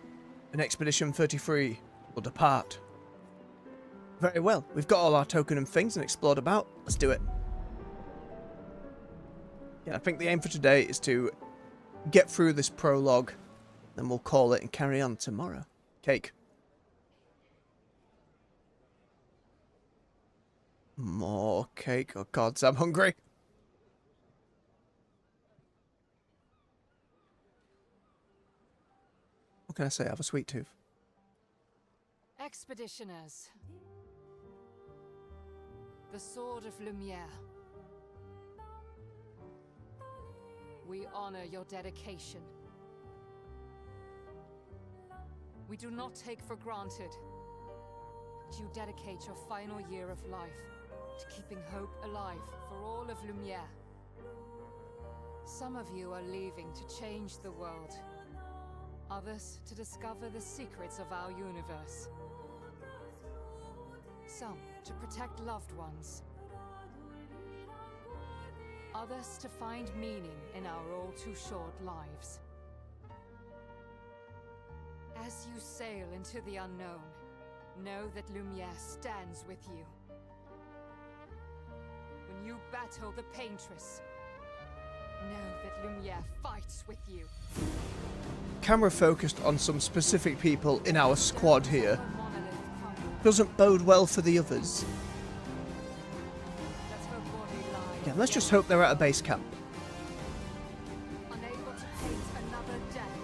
And Expedition 33 will depart. Very well. We've got all our token and things and explored about. Let's do it. Yeah, I think the aim for today is to get through this prologue. Then we'll call it and carry on tomorrow. Cake. More cake. Oh, God, I'm hungry. What can I say? I have a sweet tooth. Expeditioners. The Sword of Lumiere. We honor your dedication. We do not take for granted you dedicate your final year of life to keeping hope alive for all of Lumiere. Some of you are leaving to change the world. Others to discover the secrets of our universe. Some to protect loved ones. Others to find meaning in our all too short lives. As you sail into the unknown, know that Lumiere stands with you. When you battle the Paintress, know that Lumiere fights with you. Camera focused on some specific people in our squad here. Doesn't bode well for the others. Yeah, let's just hope they're at a base camp. Unable to paint another death,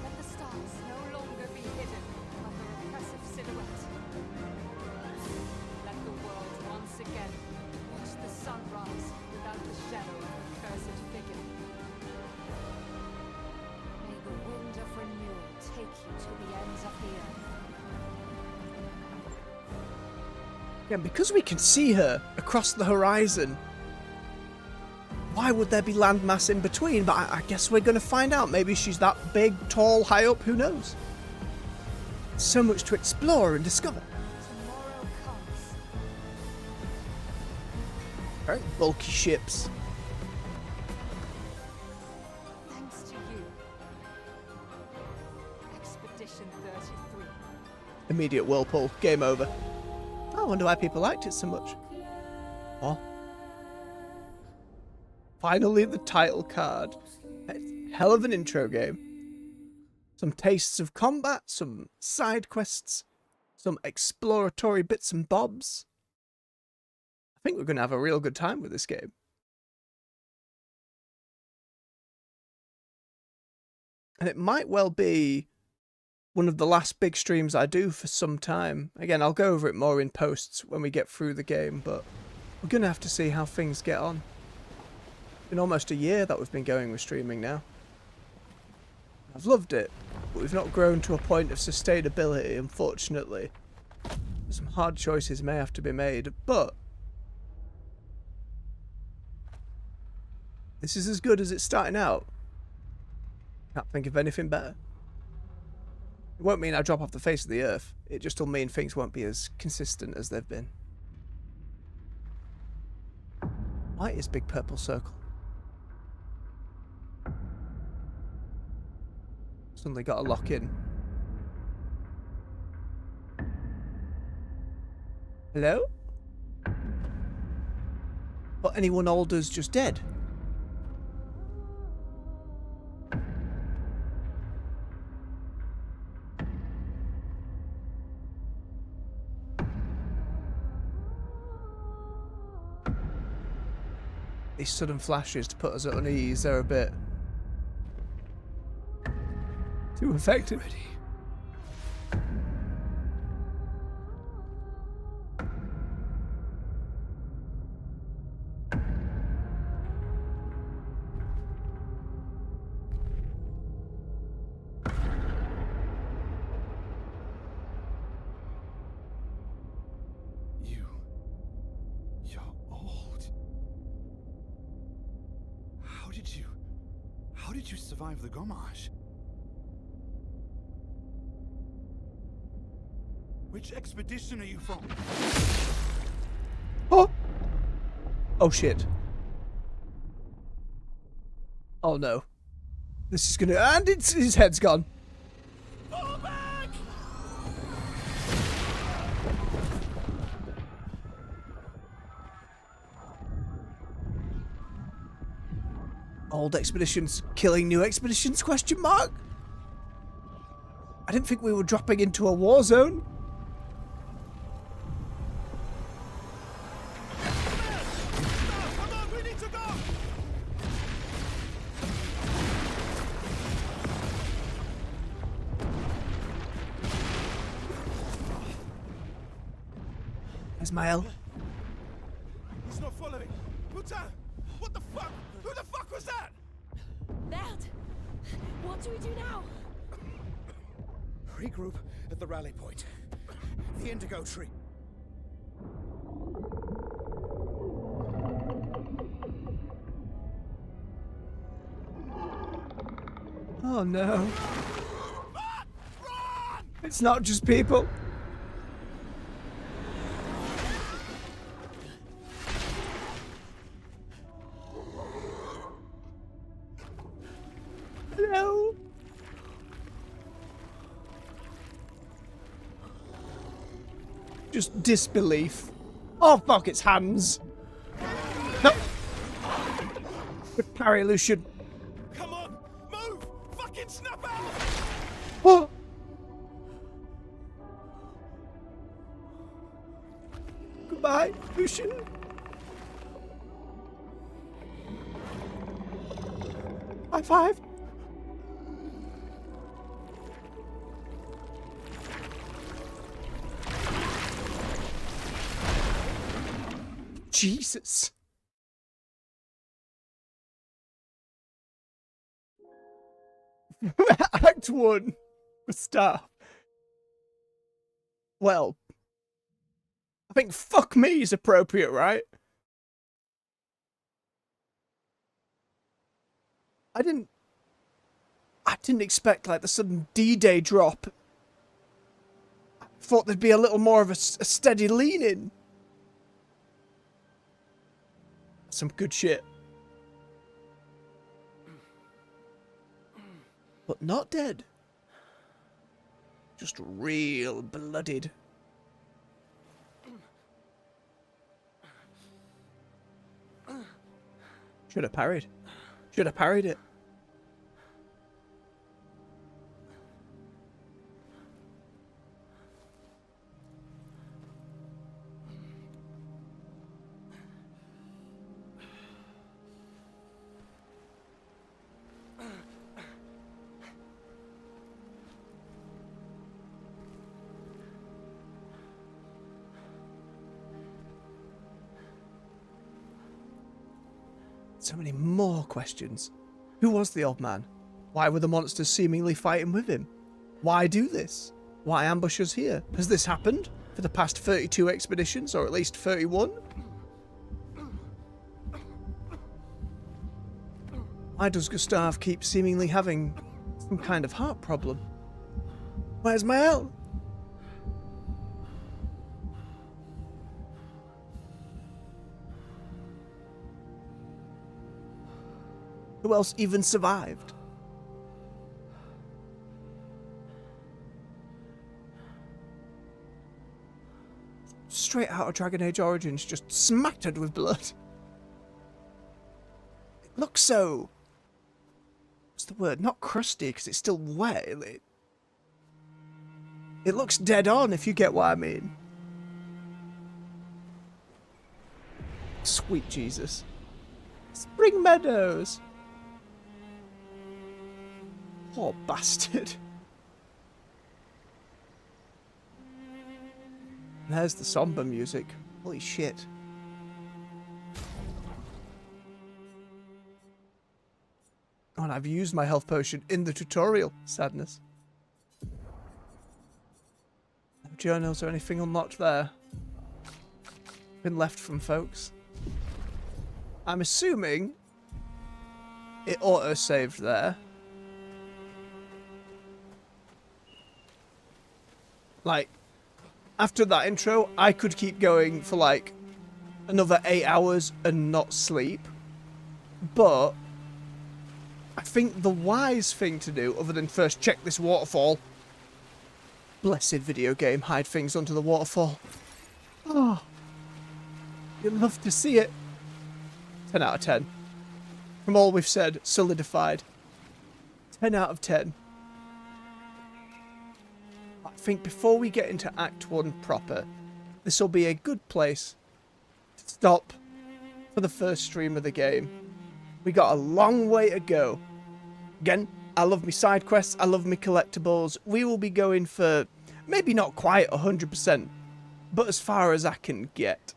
let the stars no longer be hidden under oppressive silhouette. Let the world once again watch the sunrise without the shadow of the cursed figure. May the wind of renewal take you to the ends of the earth. Yeah, because we can see her across the horizon, why would there be landmass in between? But I guess we're going to find out. Maybe she's that big, tall, high up, who knows? So much to explore and discover. Tomorrow comes. Very bulky ships. Thanks to you. Expedition 33. Immediate whirlpool. Game over. I wonder why people liked it so much. Oh. Finally, the title card. Hell of an intro game. Some tastes of combat, some side quests, some exploratory bits and bobs. I think we're going to have a real good time with this game. And it might well be one of the last big streams I do for some time. Again, I'll go over it more in posts when we get through the game, but we're going to have to see how things get on. It's been almost a year that we've been going with streaming now. I've loved it, but we've not grown to a point of sustainability, unfortunately. Some hard choices may have to be made, but this is as good as it's starting out. Can't think of anything better. It won't mean I drop off the face of the earth. It just will mean things won't be as consistent as they've been. Why is big purple circle? Suddenly got a lock in. Hello? But anyone older's just dead. These sudden flashes to put us at unease, they're a bit too effective. You're old. How did you survive the Gommage? Which expedition are you from? Oh! Oh shit. Oh no. This is gonna... And his head's gone. Fall back! Old expeditions killing new expeditions, question mark? I didn't think we were dropping into a war zone. Come on, we need to go! There's Mael. He's not following. Putain! What the fuck? Who the fuck was that? Merde! What do we do now? Regroup at the rally point. the indigo tree. Oh no. It's not just people. No. Just disbelief. Oh fuck, it's hands. No. Good parry, Lucian. Come on, move! Fucking snap out! What? Goodbye, Lucian. High five. Jesus. Act 1 for staff. Well, I think fuck me is appropriate, right? I didn't expect like the sudden D-Day drop. I thought there'd be a little more of a steady lean in. Some good shit. But not dead. Just real blooded. Should have parried. Should have parried it. So many more questions. Who was the old man? Why were the monsters seemingly fighting with him? Why do this? Why ambush us here? Has this happened for the past 32 expeditions, or at least 31? Why does Gustav keep seemingly having some kind of heart problem? Where's Mael? Who else even survived? Straight out of Dragon Age Origins, just smattered with blood. It looks so... what's the word? Not crusty, because it's still wet. It looks dead on, if you get what I mean. Sweet Jesus. Spring Meadows. Poor bastard. There's the somber music. Holy shit. Oh, and I've used my health potion in the tutorial. Sadness. No journals or anything unlocked there. Been left from folks. I'm assuming it auto-saved there. Like, after that intro, I could keep going for like another 8 hours and not sleep. But I think the wise thing to do, other than first check this waterfall. Blessed video game, hide things under the waterfall. Oh, you'd love to see it. 10 out of 10. From all we've said, solidified. 10 out of 10. I think before we get into Act 1 proper, this will be a good place to stop for the first stream of the game. We got a long way to go. Again, I love me side quests, I love me collectibles. We will be going for maybe not quite 100%, but as far as I can get.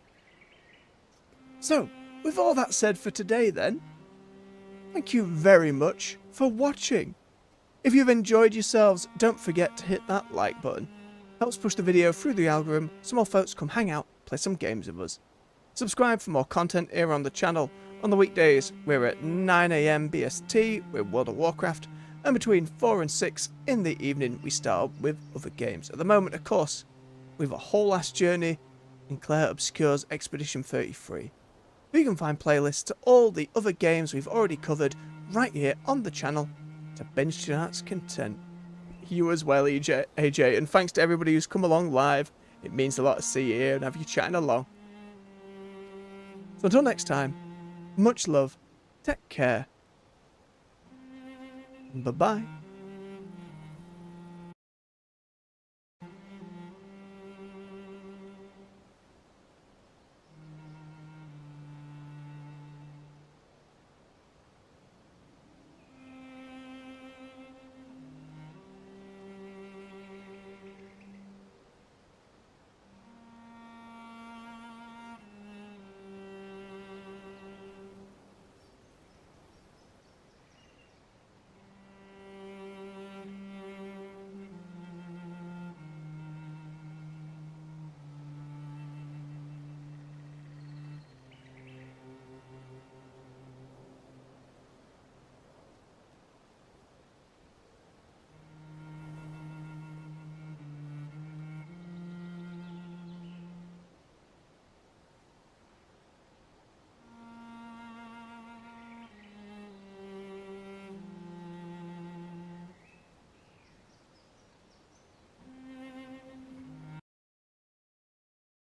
So, with all that said for today then, thank you very much for watching. If you've enjoyed yourselves, don't forget to hit that like button. Helps push the video through the algorithm so more folks come hang out, play some games with us. Subscribe for more content here on the channel. On the weekdays, we're at 9 AM BST with World of Warcraft, and between 4 and 6 in the evening we start up with other games. At the moment, of course, we have a whole last journey in Clair Obscur's Expedition 33. You can find playlists to all the other games we've already covered right here on the channel to binge to your heart's content. You as well, AJ, and thanks to everybody who's come along live. It means a lot to see you here and have you chatting along. So until next time, much love, take care, bye-bye.